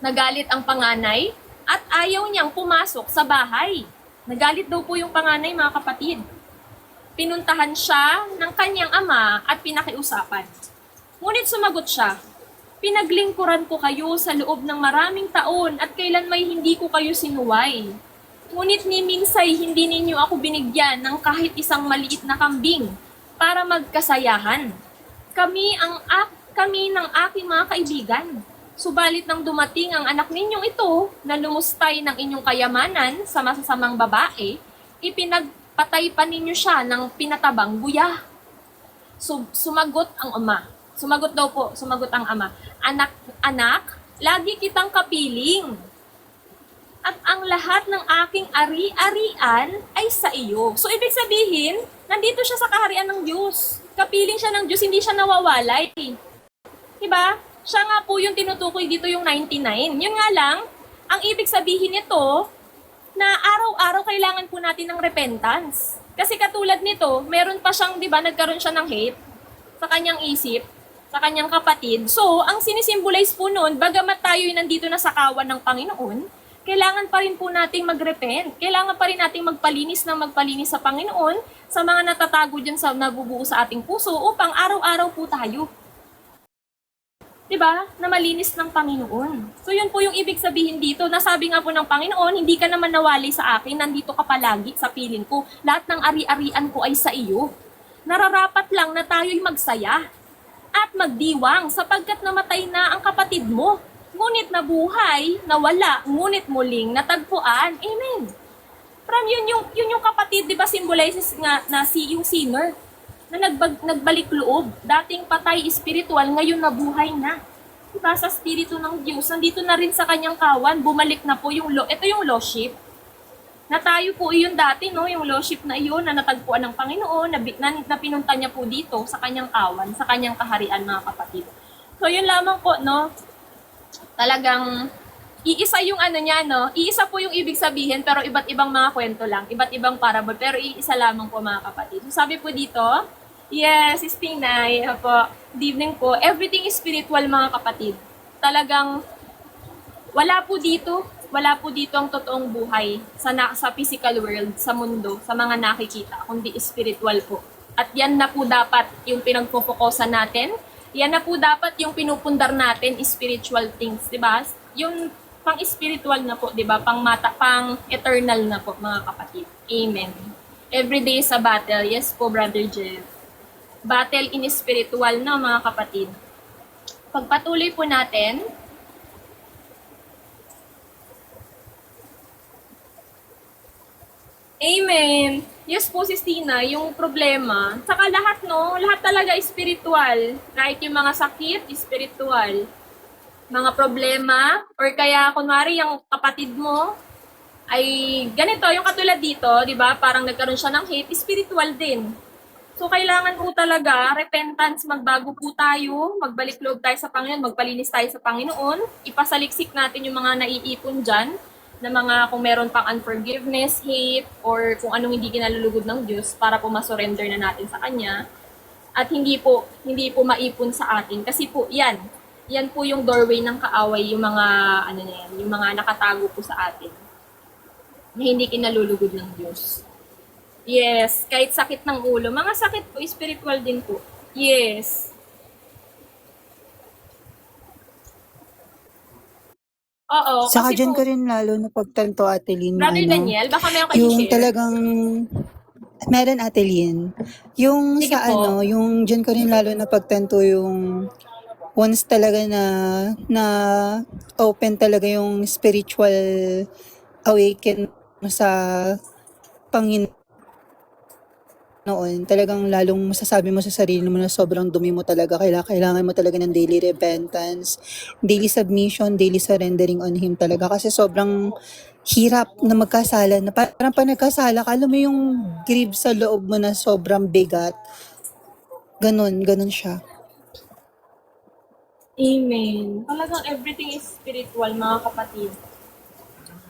Nagalit ang panganay at ayaw niyang pumasok sa bahay. Nagalit daw po yung panganay mga kapatid. Pinuntahan siya ng kanyang ama at pinakiusapan. Ngunit sumagot siya, pinaglingkuran ko kayo sa loob ng maraming taon at kailan may hindi ko kayo sinuway. Ngunit ni minsay hindi ninyo ako binigyan ng kahit isang maliit na kambing para magkasayahan. Kami ng aking mga kaibigan. Subalit nang dumating ang anak ninyong ito na lumustay ng inyong kayamanan sa masasamang babae, ipinagpatay pa ninyo siya ng pinatabang guya. Sumagot ang ama. Sumagot ang ama. Anak, lagi kitang kapiling. At ang lahat ng aking ari-arian ay sa iyo. So, ibig sabihin, nandito siya sa kaharian ng Diyos. Kapiling siya ng Diyos, hindi siya nawawalay. Diba? Siya nga po yung tinutukoy dito yung 99. Yun nga lang, ang ibig sabihin nito, na araw-araw kailangan po natin ng repentance. Kasi katulad nito, meron pa siyang, diba, nagkaroon siya ng hate sa kanyang isip, sa kanyang kapatid. So, ang sinisimbolize po noon, bagamat tayo yung nandito na sa kawan ng Panginoon, kailangan pa rin po nating mag-repent. Kailangan pa rin nating magpalinis sa Panginoon sa mga natatago dyan sa nabubuo sa ating puso upang araw-araw po tayo. Diba? Na malinis ng Panginoon. So yun po yung ibig sabihin dito. Nasabi nga po ng Panginoon, hindi ka naman nawali sa akin, nandito ka palagi sa piling ko. Lahat ng ari-arian ko ay sa iyo. Nararapat lang na tayo'y magsaya. at magdiwang sapagkat namatay na ang kapatid mo. Ngunit nabuhay, nawala, ngunit muling natagpuan. Amen. From yun yung kapatid, di ba, symbolizes nga na yung sinner na nagbalik loob. Dating patay spiritual, ngayon nabuhay na. Diba, sa spirito ng Diyos, nandito na rin sa kanyang kawan, bumalik na po ito yung lordship. Na tayo po iyon dati, no? Yung lordship na iyon na natagpuan ng Panginoon, na pinunta niya po dito sa kanyang kawan, sa kanyang kaharian, mga kapatid. So, yun lamang po, no? Talagang iisa yung ano niya, no? Iisa po yung ibig sabihin, pero iba't ibang mga kwento lang, iba't ibang parable, pero iisa lamang po, mga kapatid. So, sabi po dito, yes, Tinay, po, good evening po. Everything is spiritual, mga kapatid. Talagang wala po dito ang totoong buhay sa physical world, sa mundo, sa mga nakikita, kundi spiritual po. At yan na po dapat yung pinagpopokusan natin. Yan na po dapat yung pinupundar natin, spiritual things, 'di ba? Yung pang-spiritual na po, 'di ba? Pang-eternal na po, mga kapatid. Amen. Every day is a battle. Yes po, Brother Jeff. Battle in spiritual na, mga kapatid. Pagpatuloy po natin, amen. Yes po, Sis Tina, yung problema, saka lahat, no? Lahat talaga spiritual. Kahit yung mga sakit, spiritual. Mga problema, or kaya, kunwari, yung kapatid mo, ay ganito, yung katulad dito, di ba? Parang nagkaroon siya ng hate, spiritual din. So, kailangan po talaga, repentance, magbago po tayo, magbalik loob tayo sa Panginoon, magpalinis tayo sa Panginoon, ipasaliksik natin yung mga naiipon dyan, na mga kung meron pang unforgiveness, hate, or kung anong hindi kinalulugod ng Diyos para po masurrender na natin sa Kanya. At hindi po maipon sa atin. Kasi po, yan po yung doorway ng kaaway, yung mga, yung mga nakatago po sa atin. Na hindi kinalulugod ng Diyos. Yes, kahit sakit ng ulo. Mga sakit po, spiritual din po. Yes. Oo, Saka kasi dyan po, ko rin lalo na pagtanto, Ate Lynn, Brother Daniel, baka meron kayo yung i-share. talagang, meron, Ate Lynn, yung Sige sa po. yung dyan ko rin lalo na pagtanto yung once talaga na open talaga yung spiritual awaken mo sa Panginoon, talagang lalong masasabi mo sa sarili mo na sobrang dumi mo talaga, kailangan mo talaga ng daily repentance, daily submission, daily surrendering on Him talaga kasi sobrang hirap na magkasala, na parang pag nagkasala ka, alam mo yung grieve sa loob mo na sobrang bigat, ganun siya. Amen. Talagang everything is spiritual, mga kapatid.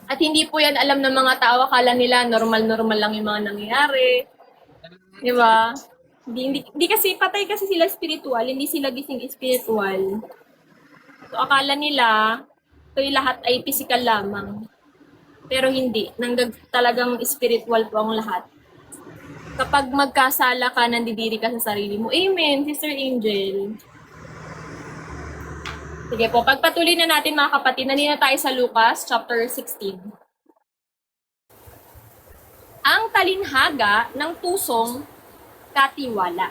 At hindi po yan alam ng mga tao, akala nila normal-normal lang yung mga nangyayari. Di ba? Hindi kasi, patay kasi sila spiritual, hindi sila gising spiritual. So, akala nila, ito'y lahat ay physical lamang. Pero hindi. Talagang spiritual po ang lahat. Kapag magkasala ka, nandidiri ka sa sarili mo. Amen, Sister Angel. Sige po, pagpatuloy na natin, mga kapatid, nandito tayo sa Lucas chapter 16. Ang talinhaga ng tusong katiwala.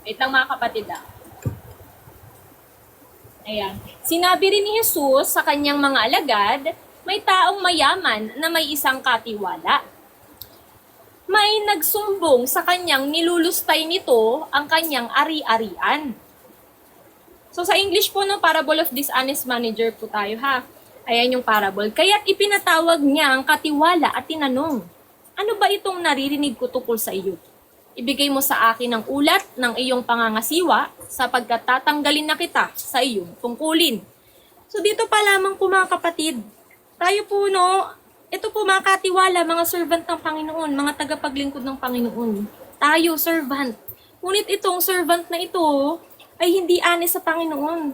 Wait lang, mga kapatid. Ayan. Sinabi rin ni Jesus sa kanyang mga alagad, may taong mayaman na may isang katiwala. May nagsumbong sa kanyang nilulustay nito ang kanyang ari-arian. So sa English po, no, parable of dishonest manager po tayo, ha. Ayan yung parable. Kaya't ipinatawag niya ang katiwala at tinanong, ano ba itong naririnig ko tungkol sa iyo? Ibigay mo sa akin ang ulat ng iyong pangangasiwa sapagkat tatanggalin na kita sa iyong tungkulin. So dito pa lamang po, mga kapatid, tayo po, no, ito po mga katiwala, mga servant ng Panginoon, mga tagapaglingkod ng Panginoon. Tayo, servant. Ngunit itong servant na ito ay hindi honest sa Panginoon.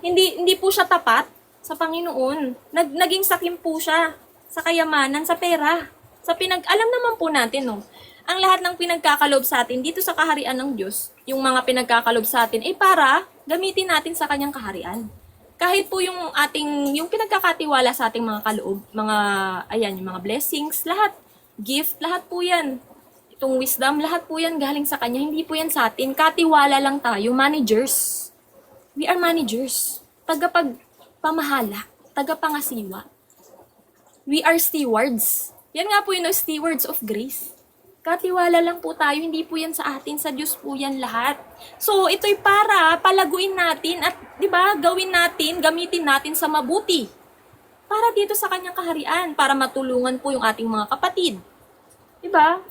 Hindi po siya tapat sa Panginoon. Naging sakim po siya sa kayamanan, sa pera. Alam naman po natin, no, ang lahat ng pinagkakalob sa atin dito sa kaharian ng Diyos, yung mga pinagkakalob sa atin, ay para gamitin natin sa kanyang kaharian. Kahit po yung pinagkakatiwala sa ating mga kaloob, yung mga blessings, lahat, gift, lahat po yan. itong wisdom, lahat po yan galing sa Kanya. Hindi po yan sa atin. Katiwala lang tayo, managers. We are managers. Tagapagpamahala, tagapangasiwa. We are stewards. Yan nga po yung stewards of grace. Katiwala lang po tayo, hindi po yan sa atin, sa Diyos po yan lahat. So, ito'y para palaguin natin at, di ba, gawin natin, gamitin natin sa mabuti. Para dito sa Kanyang kaharian, para matulungan po yung ating mga kapatid. Di ba?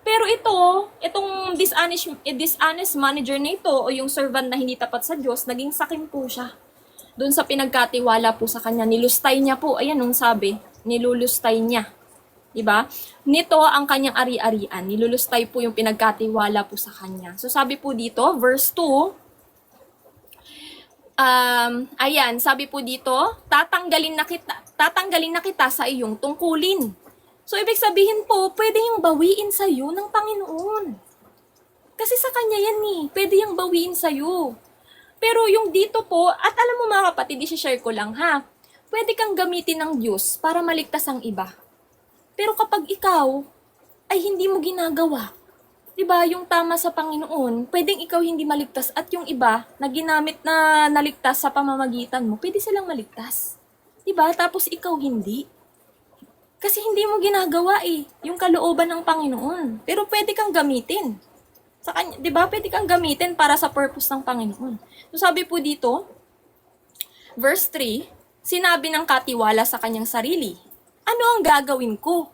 Pero itong dishonest manager na ito o yung servant na hindi tapat sa Diyos, naging sakim po siya. Doon sa pinagkatiwala po sa kanya, nilustay niya po. Ayan, nung sabi, nilulustay niya. Diba? Nito ang kanyang ari-arian. Nilulustay po yung pinagkatiwala po sa kanya. So sabi po dito, verse 2, ayan, sabi po dito, tatanggalin na kita sa iyong tungkulin. So, ibig sabihin po, pwede yung bawiin sa'yo ng Panginoon. Kasi sa Kanya yan pwede yung bawiin sa'yo. Pero yung dito po, at alam mo mga kapatid, i-share ko lang ha, pwede kang gamitin ng Diyos para maligtas ang iba. Pero kapag ikaw ay hindi mo ginagawa, diba, yung tama sa Panginoon, pwedeng ikaw hindi maligtas at yung iba na ginamit na naligtas sa pamamagitan mo, pwede silang maligtas. Diba? Tapos ikaw hindi. Kasi hindi mo ginagawa yung kalooban ng Panginoon. Pero pwede kang gamitin. Sa kanya, 'di ba? Pwede kang gamitin para sa purpose ng Panginoon. So sabi po dito, verse 3, sinabi ng katiwala sa kanyang sarili, ano ang gagawin ko?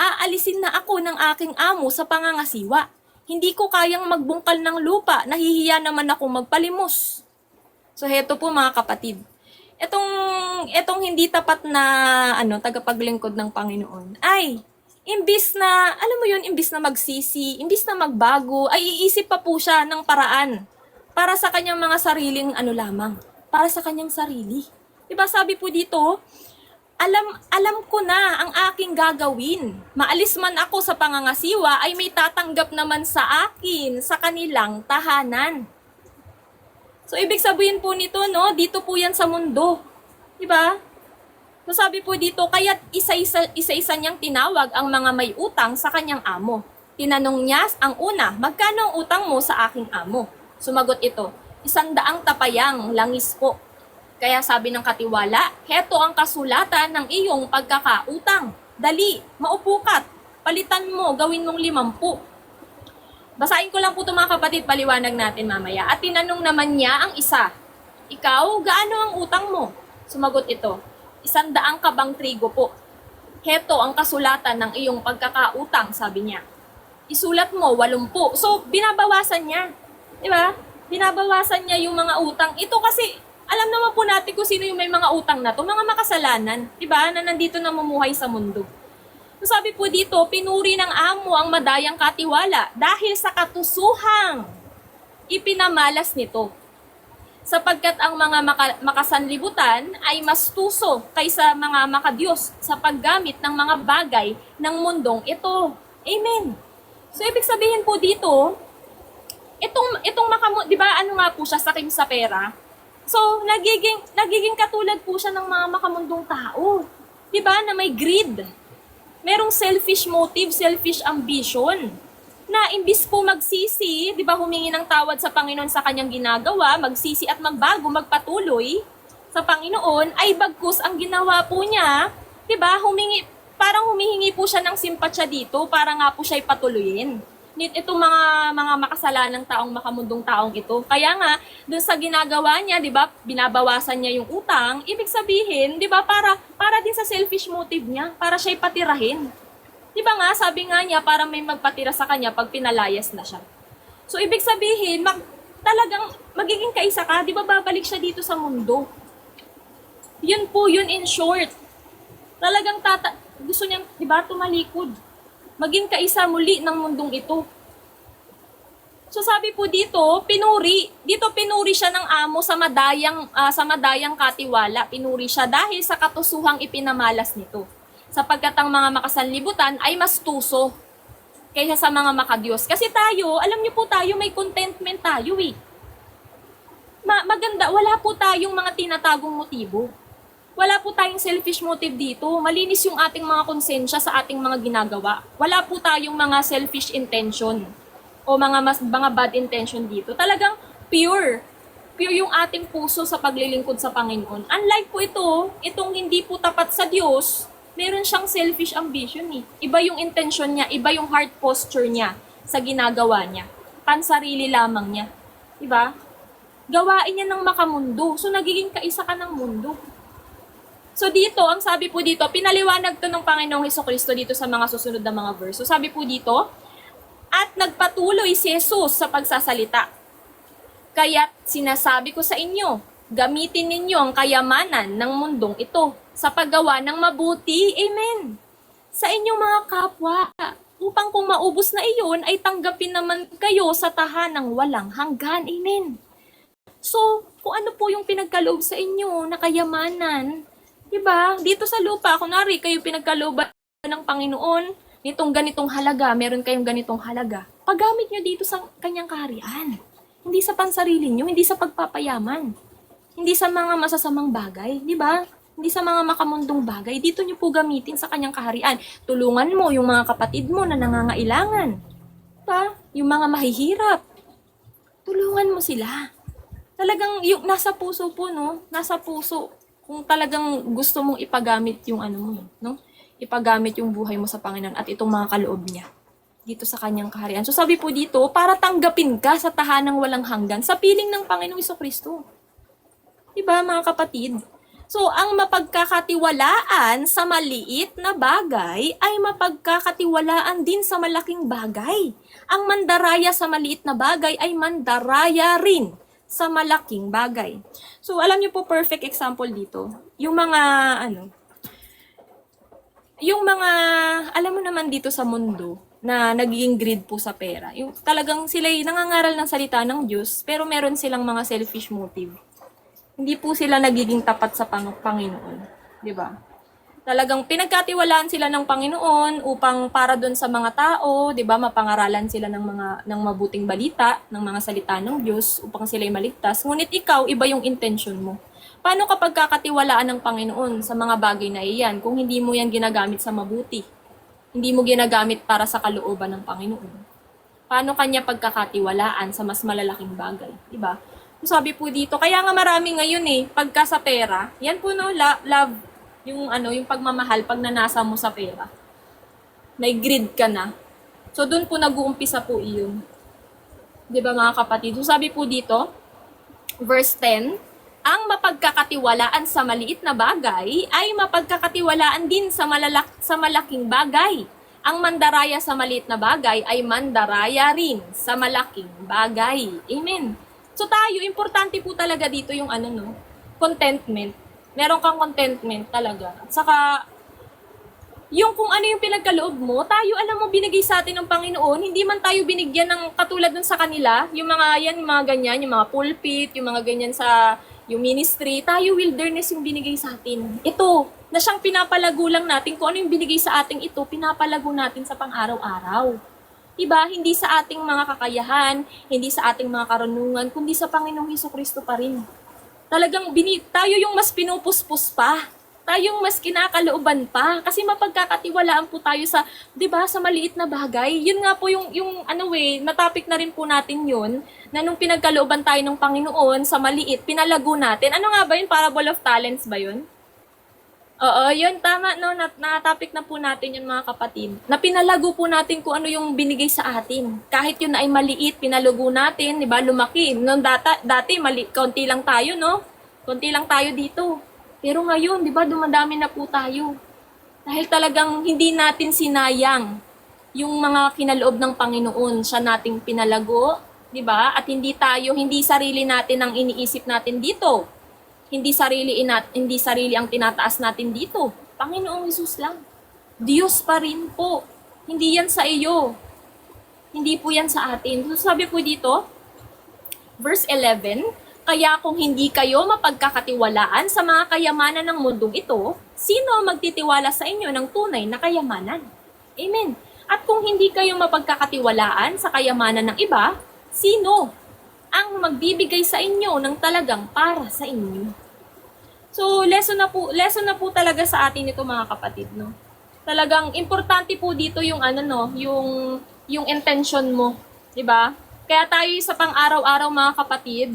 Aalisin na ako ng aking amo sa pangangasiwa. Hindi ko kayang magbungkal ng lupa, nahihiya naman akong magpalimos. So heto po mga kapatid, Etong hindi tapat na tagapaglingkod ng Panginoon ay imbis na magsisi, imbis na magbago, ay iisip pa po siya ng paraan para sa kanyang mga sariling lamang, para sa kanyang sarili. 'Di ba sabi po dito, alam ko na ang aking gagawin. Maalis man ako sa pangangasiwa ay may tatanggap naman sa akin sa kanilang tahanan. So, ibig sabihin po nito, dito po yan sa mundo. Diba? So, sabi po dito, kaya't isa-isa niyang tinawag ang mga may utang sa kanyang amo. Tinanong niya ang una, magkano ang utang mo sa aking amo? Sumagot ito, 100 tapayang langis po. Kaya sabi ng katiwala, heto ang kasulatan ng iyong pagkakautang. Dali, maupo ka't, palitan mo, gawin mong 50. Basahin ko lang po ito mga kapatid, paliwanag natin mamaya. At tinanong naman niya ang isa, ikaw, gaano ang utang mo? Sumagot ito, 100 kabang trigo po. Heto ang kasulatan ng iyong pagkakautang, sabi niya. Isulat mo, 80. So, binabawasan niya. Diba? Binabawasan niya yung mga utang. Ito kasi, alam naman po natin kung sino yung may mga utang na to, mga makasalanan. Diba? Na nandito namumuhay sa mundo. So sabi po dito, pinuri ng amo ang madayang katiwala dahil sa katusuhang ipinamalas nito. Sapagkat ang mga makasanlibutan ay mas tuso kaysa mga makadiyos sa paggamit ng mga bagay ng mundong ito. Amen. So ibig sabihin po dito, itong di ba nga po siya, sakim sa pera. So nagiging katulad po siya ng mga makamundong tao. Di ba, na may greed. Merong selfish motive, selfish ambition, na imbis po magsisi, di ba, humingi ng tawad sa Panginoon sa kanyang ginagawa, magsisi at magbago, magpatuloy sa Panginoon, ay bagkus ang ginawa po niya, di ba, parang humihingi po siya ng simpatsya dito, para nga po siya'y patuloyin. Itong mga makasalanang taong, makamundong taong ito. Kaya nga, dun sa ginagawa niya, di ba, binabawasan niya yung utang, ibig sabihin, di ba, para din sa selfish motive niya, para siya'y patirahin. Di ba nga, sabi nga niya, para may magpatira sa kanya pag pinalayas na siya. So, ibig sabihin, talagang magiging kaisa ka, di ba, babalik siya dito sa mundo. Yun po, yun in short. Talagang gusto niyang, di ba, tumalikod. Maging kaisa muli ng mundong ito. So sabi po dito, pinuri siya ng amo sa madayang katiwala. Pinuri siya dahil sa katusuhang ipinamalas nito. Sapagkat ang mga makasanlibutan ay mas tuso kaysa sa mga makadiyos. Kasi tayo, alam niyo po tayo, may contentment tayo Maganda, wala po tayong mga tinatagong motibo. Wala po tayong selfish motive dito. Malinis yung ating mga konsensya sa ating mga ginagawa. Wala po tayong mga selfish intention o mga bad intention dito. Talagang pure. Pure yung ating puso sa paglilingkod sa Panginoon. Unlike po itong hindi po tapat sa Diyos, meron siyang selfish ambition eh. Iba yung intention niya, iba yung heart posture niya sa ginagawa niya. Pansarili lamang niya. Diba? Gawain niya ng makamundo. So, nagiging kaisa ka ng mundo. So, dito, ang sabi po dito, pinaliwanag to ng Panginoong Hesukristo dito sa mga susunod na mga verse. So, sabi po dito, at nagpatuloy si Jesus sa pagsasalita. Kaya't sinasabi ko sa inyo, gamitin ninyo ang kayamanan ng mundong ito sa paggawa ng mabuti. Amen. Sa inyong mga kapwa, upang kung maubos na iyon, ay tanggapin naman kayo sa tahanang walang hanggan. Amen. So, kung ano po yung pinagkaloob sa inyo na kayamanan, diba? Dito sa lupa, kunwari, kayo pinagkalooban ng Panginoon, nitong ganitong halaga, meron kayong ganitong halaga. Paggamit nyo dito sa kanyang kaharian. Hindi sa pansarili nyo, hindi sa pagpapayaman. Hindi sa mga masasamang bagay, di ba? Hindi sa mga makamundong bagay. Dito nyo po gamitin sa kanyang kaharian. Tulungan mo yung mga kapatid mo na nangangailangan. Diba? Yung mga mahihirap. Tulungan mo sila. Talagang yung nasa puso po, no? Nasa puso. Kung talagang gusto mong ipagamit yung ano mo, no? Ipagamit yung buhay mo sa Panginoon at itong mga kaloob niya dito sa kanyang kaharian. So sabi po dito, para tanggapin ka sa tahanang walang hanggan sa piling ng Panginoong Hesukristo. Diba mga kapatid? So ang mapagkakatiwalaan sa maliit na bagay ay mapagkakatiwalaan din sa malaking bagay. Ang mandaraya sa maliit na bagay ay mandaraya rin sa malaking bagay. So, alam niyo po, perfect example dito. Yung mga, alam mo naman dito sa mundo, na nagiging greed po sa pera. Yung talagang sila'y nangangaral ng salita ng Diyos, pero meron silang mga selfish motive. Hindi po sila nagiging tapat sa Panginoon. Di ba? Talagang pinagkatiwalaan sila ng Panginoon upang para doon sa mga tao, 'di ba, mapangaralan sila ng mabuting balita, ng mga salita ng Diyos upang sila'y maligtas. Ngunit ikaw, iba yung intention mo. Paano kapag kakatiwalaan ng Panginoon sa mga bagay na iyan kung hindi mo yan ginagamit sa mabuti? Hindi mo ginagamit para sa kalooban ng Panginoon. Paano kanya pagkakatiwalaan sa mas malalaking bagay, 'di ba? Sabi po dito, kaya nga marami ngayon pagka sa pera, yan po no, love, yung pagmamahal pag nanasa mo sa pera. May greed ka na. So doon po nag-uumpisa po iyon. 'Di ba mga kapatid? So sabi po dito, verse 10, ang mapagkakatiwalaan sa maliit na bagay ay mapagkakatiwalaan din sa malaking bagay. Ang mandaraya sa maliit na bagay ay mandaraya rin sa malaking bagay. Amen. So tayo, importante po talaga dito yung contentment. Meron kang contentment talaga. At saka, yung kung ano yung pinagkaloob mo, tayo alam mo binigay sa atin ng Panginoon, hindi man tayo binigyan ng katulad dun sa kanila, yung mga ganyan, yung mga pulpit, yung mga ganyan sa yung ministry, tayo wilderness yung binigay sa atin. Ito, na siyang pinapalago lang natin, kung ano yung binigay sa atin ito, pinapalago natin sa pang-araw-araw. Diba? Hindi sa ating mga kakayahan, hindi sa ating mga karunungan, kundi sa Panginoong Hesukristo pa rin. Talagang tayo yung mas pinupuspos pa. Tayong mas kinakalooban pa. Kasi mapagkakatiwalaan po tayo sa, 'di ba, sa maliit na bagay. Yun nga po yung na-topic na rin po natin yun, na nung pinagkalooban tayo ng Panginoon sa maliit, pinalago natin. Ano nga ba yun? Parable of talents ba yun? Oo, yun, tama, no? Na-topic na po natin yun, mga kapatid. Na pinalago po natin kung ano yung binigay sa atin. Kahit yun ay maliit, pinalago natin, di ba, lumaki. Noong dati, konti lang tayo, no? Konti lang tayo dito. Pero ngayon, di ba, dumadami na po tayo. Dahil talagang hindi natin sinayang yung mga kinaloob ng Panginoon. Siya nating pinalago, di ba? At hindi sarili natin ang iniisip natin dito. Hindi sarili ang tinataas natin dito. Panginoong Hesus lang. Diyos pa rin po. Hindi yan sa iyo. Hindi po yan sa atin. So sabi po dito, verse 11, kaya kung hindi kayo mapagkakatiwalaan sa mga kayamanan ng mundong ito, sino magtitiwala sa inyo ng tunay na kayamanan? Amen. At kung hindi kayo mapagkakatiwalaan sa kayamanan ng iba, sino ang magbibigay sa inyo ng talagang para sa inyo? So, lesson na po talaga sa atin ito mga kapatid, no? Talagang importante po dito yung ano, no, yung intention mo, 'di ba? Kaya tayo sa pang-araw-araw mga kapatid,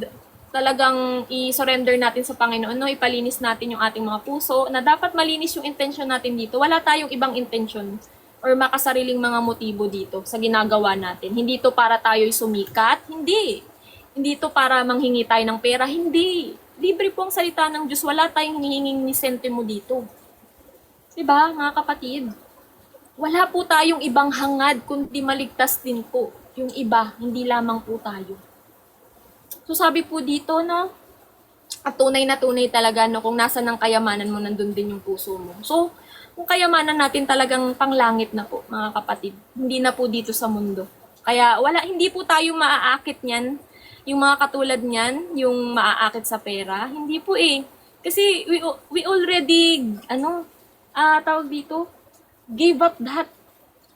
talagang i-surrender natin sa Panginoon, no? Ipalinis natin yung ating mga puso, na dapat malinis yung intention natin dito. Wala tayong ibang intention or makasariling mga motibo dito sa ginagawa natin. Hindi to para tayo'y sumikat, hindi. Hindi to para manghingi tayo ng pera, hindi. Libre po ang salita ng Diyos, wala tayong hinihinging ni sentimo dito. Diba, mga kapatid? Wala po tayong ibang hangad, kundi maligtas din po yung iba, hindi lamang po tayo. So sabi po dito, no, at tunay na tunay talaga, no, kung nasa ng kayamanan mo, nandun din yung puso mo. So, kung kayamanan natin talagang panglangit na po, mga kapatid, hindi na po dito sa mundo. Kaya hindi po tayo maaakit niyan, yung mga katulad niyan, yung maaakit sa pera, hindi po eh. Kasi we already, tawag dito, gave up that.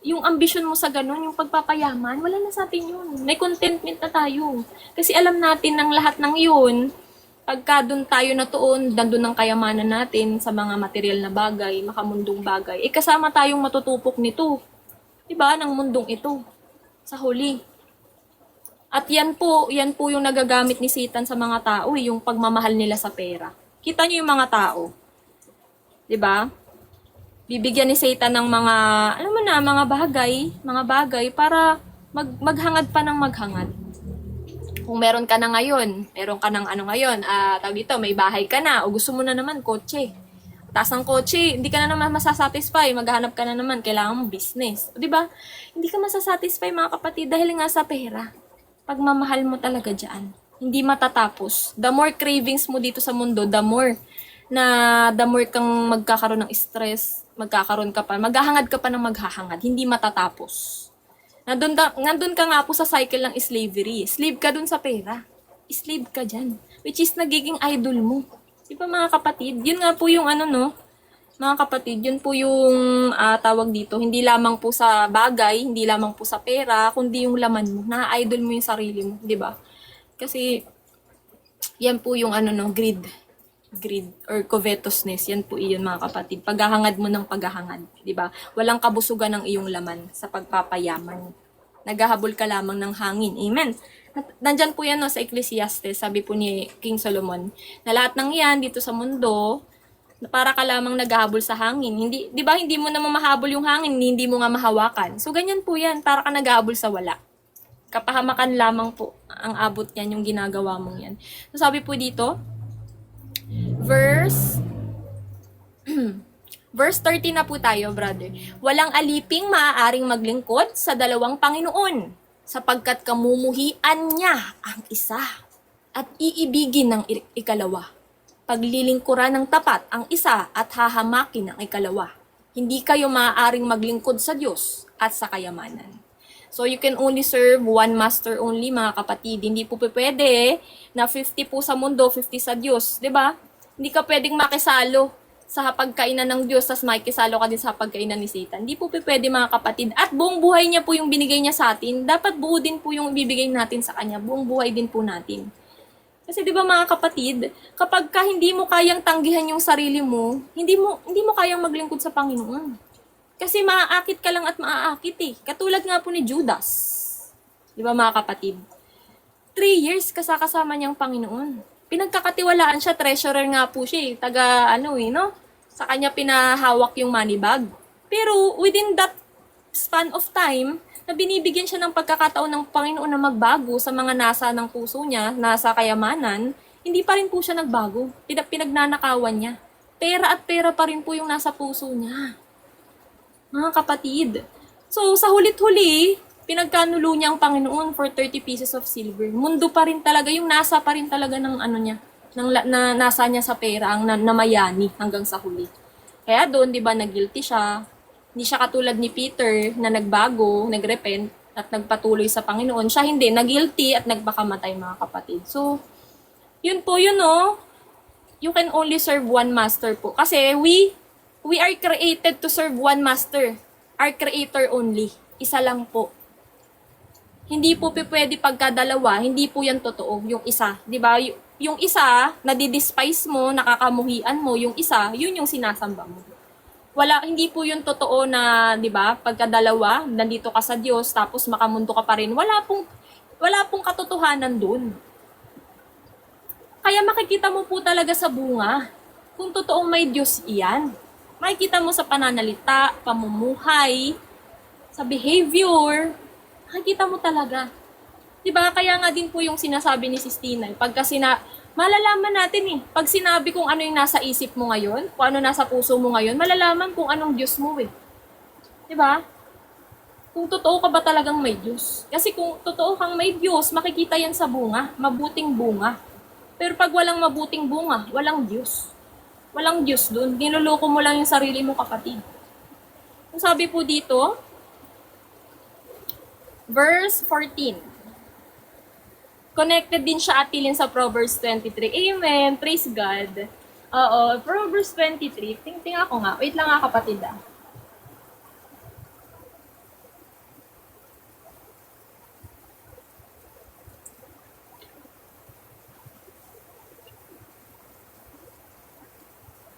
Yung ambition mo sa ganun, yung pagpapayaman, wala na sa atin yun. May contentment na tayo. Kasi alam natin ng lahat ng yun, pagka doon tayo natuon, nandun ang kayamanan natin sa mga material na bagay, makamundong bagay, kasama tayong matutupok nito. Diba? Ng mundong ito. Sa huli. At yan po yung nagagamit ni Satan sa mga tao, yung pagmamahal nila sa pera. Kita niyo yung mga tao. Diba? Bibigyan ni Satan ng mga, mga bagay para maghangad pa ng maghangad. Kung meron ka na ngayon, meron ka ng tawag dito, may bahay ka na, o gusto mo na naman, kotse. Taas ng kotse, hindi ka na naman masasatisfy, maghahanap ka na naman, kailangan mo business. O, diba? Hindi ka masasatisfy mga kapatid dahil nga sa pera. Pagmamahal mo talaga dyan. Hindi matatapos. The more cravings mo dito sa mundo, the more kang magkakaroon ng stress, maghahangad ka pa ng maghahangad, hindi matatapos. Nandun ka nga po sa cycle ng slavery. Slave ka dun sa pera. Slave ka dyan. Which is nagiging idol mo. Di ba mga kapatid? Yun nga po yung mga kapatid, yun po yung tawag dito, hindi lamang po sa bagay, hindi lamang po sa pera, kundi yung laman mo. Na-idol mo yung sarili mo, di ba? Kasi, yan po yung greed or covetousness, yan po iyon mga kapatid. Paghahangad mo ng paghahangad, di ba? Walang kabusugan ng iyong laman sa pagpapayaman. Naghahabol ka lamang ng hangin. Amen. Nandyan po yan sa Ecclesiastes, sabi po ni King Solomon, na lahat ng yan dito sa mundo, para ka lamang naghahabol sa hangin. Hindi, di ba, hindi mo naman mahabol yung hangin, hindi mo nga mahawakan. So, ganyan po yan, para ka naghahabol sa wala. Kapahamakan lamang po ang abot yan, yung ginagawa mong yan. So, sabi po dito, verse 30 na po tayo, brother. Walang aliping maaaring maglingkod sa dalawang Panginoon, sapagkat kamumuhian niya ang isa at iibigin ng ikalawa. Paglilingkuran ng tapat ang isa at hahamakin ang ikalawa. Hindi kayo maaaring maglingkod sa Diyos at sa kayamanan. So you can only serve one master only, mga kapatid. Hindi po pwede na 50 po sa mundo, 50 sa Diyos. 'Di ba? Hindi ka pwedeng makisalo sa pagkainan ng Diyos, tas makikisalo ka din sa pagkainan ni Satan. Hindi po pwede, mga kapatid. At buong buhay niya po yung binigay niya sa atin. Dapat buo din po yung ibibigay natin sa kanya. Buong buhay din po natin. Kasi 'di ba mga kapatid, kapag hindi mo kayang tanggihan yung sarili mo, hindi mo kayang maglingkod sa Panginoon. Kasi maaakit ka lang at maaakit eh. Katulad nga po ni Judas. 'Di ba mga kapatid? 3 years kasama niyang Panginoon. Pinagkakatiwalaan siya, treasurer nga po siya eh. Sa kanya pinahawak yung money bag. Pero within that span of time, na binibigyan siya ng pagkakataon ng Panginoon na magbago sa mga nasa ng puso niya, nasa kayamanan, hindi pa rin po siya nagbago. Pinagnanakawan niya. Pera at pera pa rin po yung nasa puso niya. Mga kapatid. So, sa hulit-huli, pinagkanulo niya ang Panginoon for 30 pieces of silver. Mundo pa rin talaga, yung nasa pa rin talaga ng niya, nasa niya sa pera, ang namayani hanggang sa huli. Kaya doon, di ba, nag-guilty siya. Hindi siya katulad ni Peter na nagbago, nagrepent, at nagpatuloy sa Panginoon. Siya hindi, nag-guilty at nagpakamatay, mga kapatid. So, yun po, you can only serve one master po. Kasi we are created to serve one master. Our Creator only. Isa lang po. Hindi po pwede pagkadalawa, hindi po yan totoo, yung isa. Di ba? Yung isa, nadidespise mo, nakakamuhian mo, yung isa, yun yung sinasamba mo. Hindi po yun totoo na, di ba, pagkadalawa, nandito ka sa Diyos, tapos makamundo ka pa rin. Wala pong katotohanan dun. Kaya makikita mo po talaga sa bunga kung totoong may Diyos iyan. Makikita mo sa pananalita, pamumuhay, sa behavior, makikita mo talaga. Diba? Kaya nga din po yung sinasabi ni Sis Tinay, malalaman natin pag sinabi kung ano yung nasa isip mo ngayon, kung ano nasa puso mo ngayon, malalaman kung anong Diyos mo Diba? Kung totoo ka ba talagang may Diyos. Kasi kung totoo kang may Diyos, makikita yan sa bunga, mabuting bunga. Pero pag walang mabuting bunga, walang Diyos. Walang Diyos dun. Ginuloko mo lang yung sarili mo, kapatid. Kung sabi po dito, verse 14. Connected din siya atilin sa Proverbs 23. Amen. Praise God. Oo, Proverbs 23. Tingting ako nga. Wait lang nga, kapatid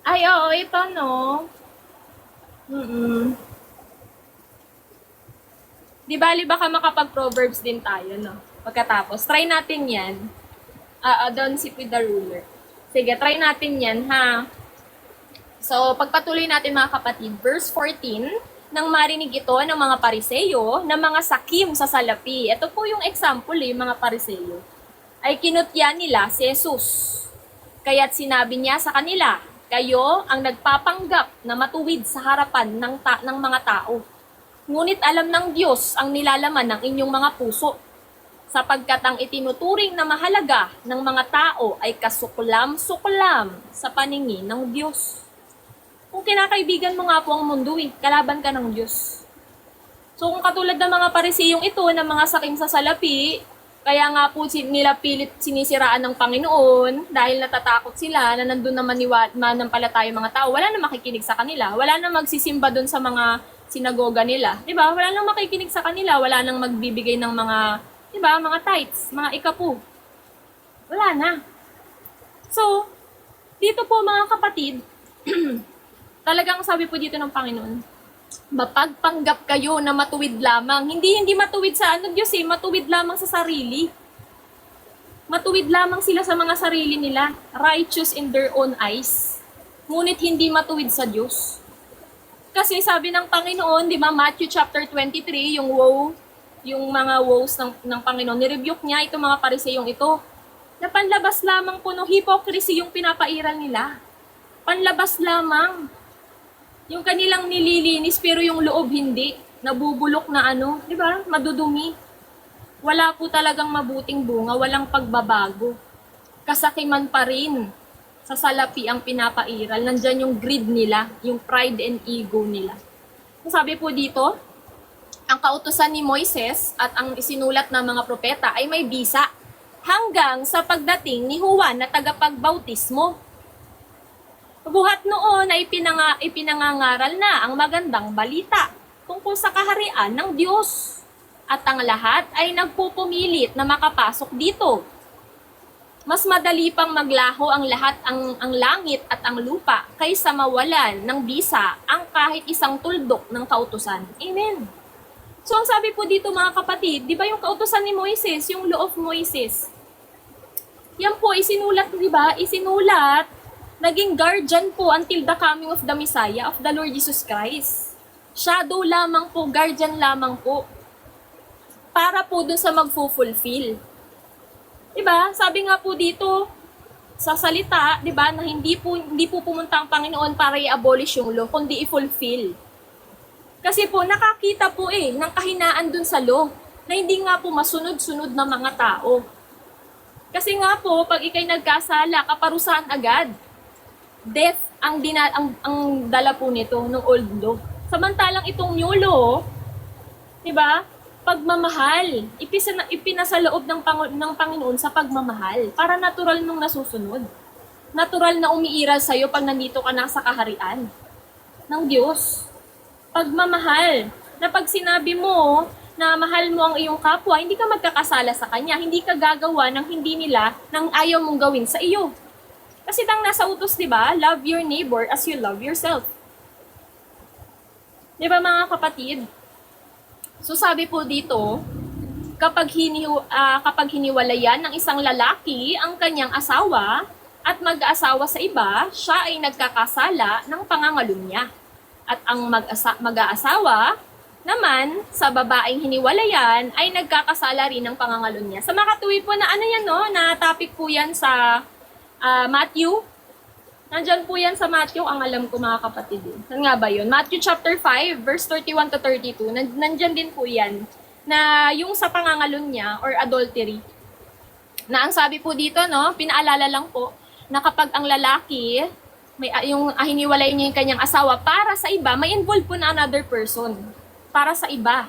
Ay, oo, ito no. Di bali baka makapag-Proverbs din tayo, no? Pagkatapos, try natin yan. Don't sit with the ruler. Sige, try natin yan, ha? So, pagpatuloy natin mga kapatid, verse 14, nang marinig ito ng mga pariseyo, ng mga sakim sa salapi. Ito po yung example, mga pariseyo. Ay kinutya nila si Jesus. Kaya't sinabi niya sa kanila, kayo ang nagpapanggap na matuwid sa harapan ng mga tao. Ngunit alam ng Diyos ang nilalaman ng inyong mga puso, sapagkat ang itinuturing na mahalaga ng mga tao ay kasuklam-suklam sa paningin ng Diyos. Kung kinakaibigan mo nga po ang mundo, kalaban ka ng Diyos. So kung katulad ng mga parisiyong ito, ng mga sakim sa salapi, kaya nga po nila pilit sinisiraan ng Panginoon dahil natatakot sila na nandun naman manampalataya mga tao. Wala na makikinig sa kanila. Wala na magsisimba dun sa mga sinagoga nila. Diba? Wala nang makikinig sa kanila. Wala nang magbibigay ng mga, diba, mga tithes, mga ikapu. Wala na. So, dito po mga kapatid, talagang sabi po dito ng Panginoon, mapagpanggap kayo na matuwid lamang. Hindi matuwid sa Diyos matuwid lamang sa sarili. Matuwid lamang sila sa mga sarili nila. Righteous in their own eyes. Ngunit hindi matuwid sa Diyos. Kasi sabi ng Panginoon, di ba, Matthew chapter 23, yung mga woes ng Panginoon, nirebuke niya itong mga pariseyong ito. Na panlabas lamang po ng hypocrisy yung pinapairal nila. Panlabas lamang. Yung kanilang nililinis pero yung loob hindi. Nabubulok na di ba? Madudumi. Wala po talagang mabuting bunga, walang pagbabago. Kasakiman pa rin sa salapi ang pinapairal. Nandyan yung greed nila, yung pride and ego nila. Sabi po dito, ang kautusan ni Moises at ang isinulat ng mga propeta ay may bisa hanggang sa pagdating ni Juan na tagapagbautismo. Buhat noon ay ipinangangaral na ang magandang balita tungkol sa kaharian ng Diyos. At ang lahat ay nagpupumilit na makapasok dito. Mas madali pang maglaho ang lahat ang langit at ang lupa kaysa mawalan ng bisa ang kahit isang tuldok ng kautusan. Amen. So ang sabi po dito mga kapatid, di ba yung kautusan ni Moises, yung law of Moises, yan po isinulat, di ba? Isinulat, naging guardian po until the coming of the Messiah, of the Lord Jesus Christ. Shadow lamang po, guardian lamang po. Para po dun sa magfulfill. Diba? Sabi nga po dito, sa salita, diba, na hindi po pumunta ang Panginoon para i-abolish yung law, kundi i-fulfill. Kasi po, nakakita po ng kahinaan dun sa law, na hindi nga po masunod-sunod ng mga tao. Kasi nga po, pag ikay nagkasala, kaparusahan agad. Death ang dala po nito ng old law. Samantalang itong new law, 'di ba? Pagmamahal, ipinasa loob ng Panginoon sa pagmamahal para natural nung nasusunod. Natural na umiiral sa iyo pag nandito ka na sa kaharian ng Diyos. Pagmamahal, na pag sinabi mo na mahal mo ang iyong kapwa, hindi ka magkakasala sa kanya, hindi ka gagawa ng hindi nila, ng ayaw mong gawin sa iyo. Kasi dang nasa utos, di ba? Love your neighbor as you love yourself. Di ba mga kapatid? So sabi po dito, kapag hiniwalayan ng isang lalaki ang kanyang asawa at mag-aasawa sa iba, siya ay nagkakasala ng pangangalun niya. At ang mag-aasawa naman sa babaeng hiniwalayan ay nagkakasala rin ng pangangalun niya. Sa makatuwi po na ano yan, no? Na topic po yan sa Matthew. Nandyan po yan sa Matthew, ang alam ko mga kapatid. Saan nga ba yun? Matthew chapter 5, verse 31 to 32. Nandyan din po yan. Na yung sa pangangalun niya or adultery. Na ang sabi po dito, no? Pinaalala lang po na kapag ang lalaki, yung hiniwalay niya yung kanyang asawa para sa iba, may involve po na another person. Para sa iba.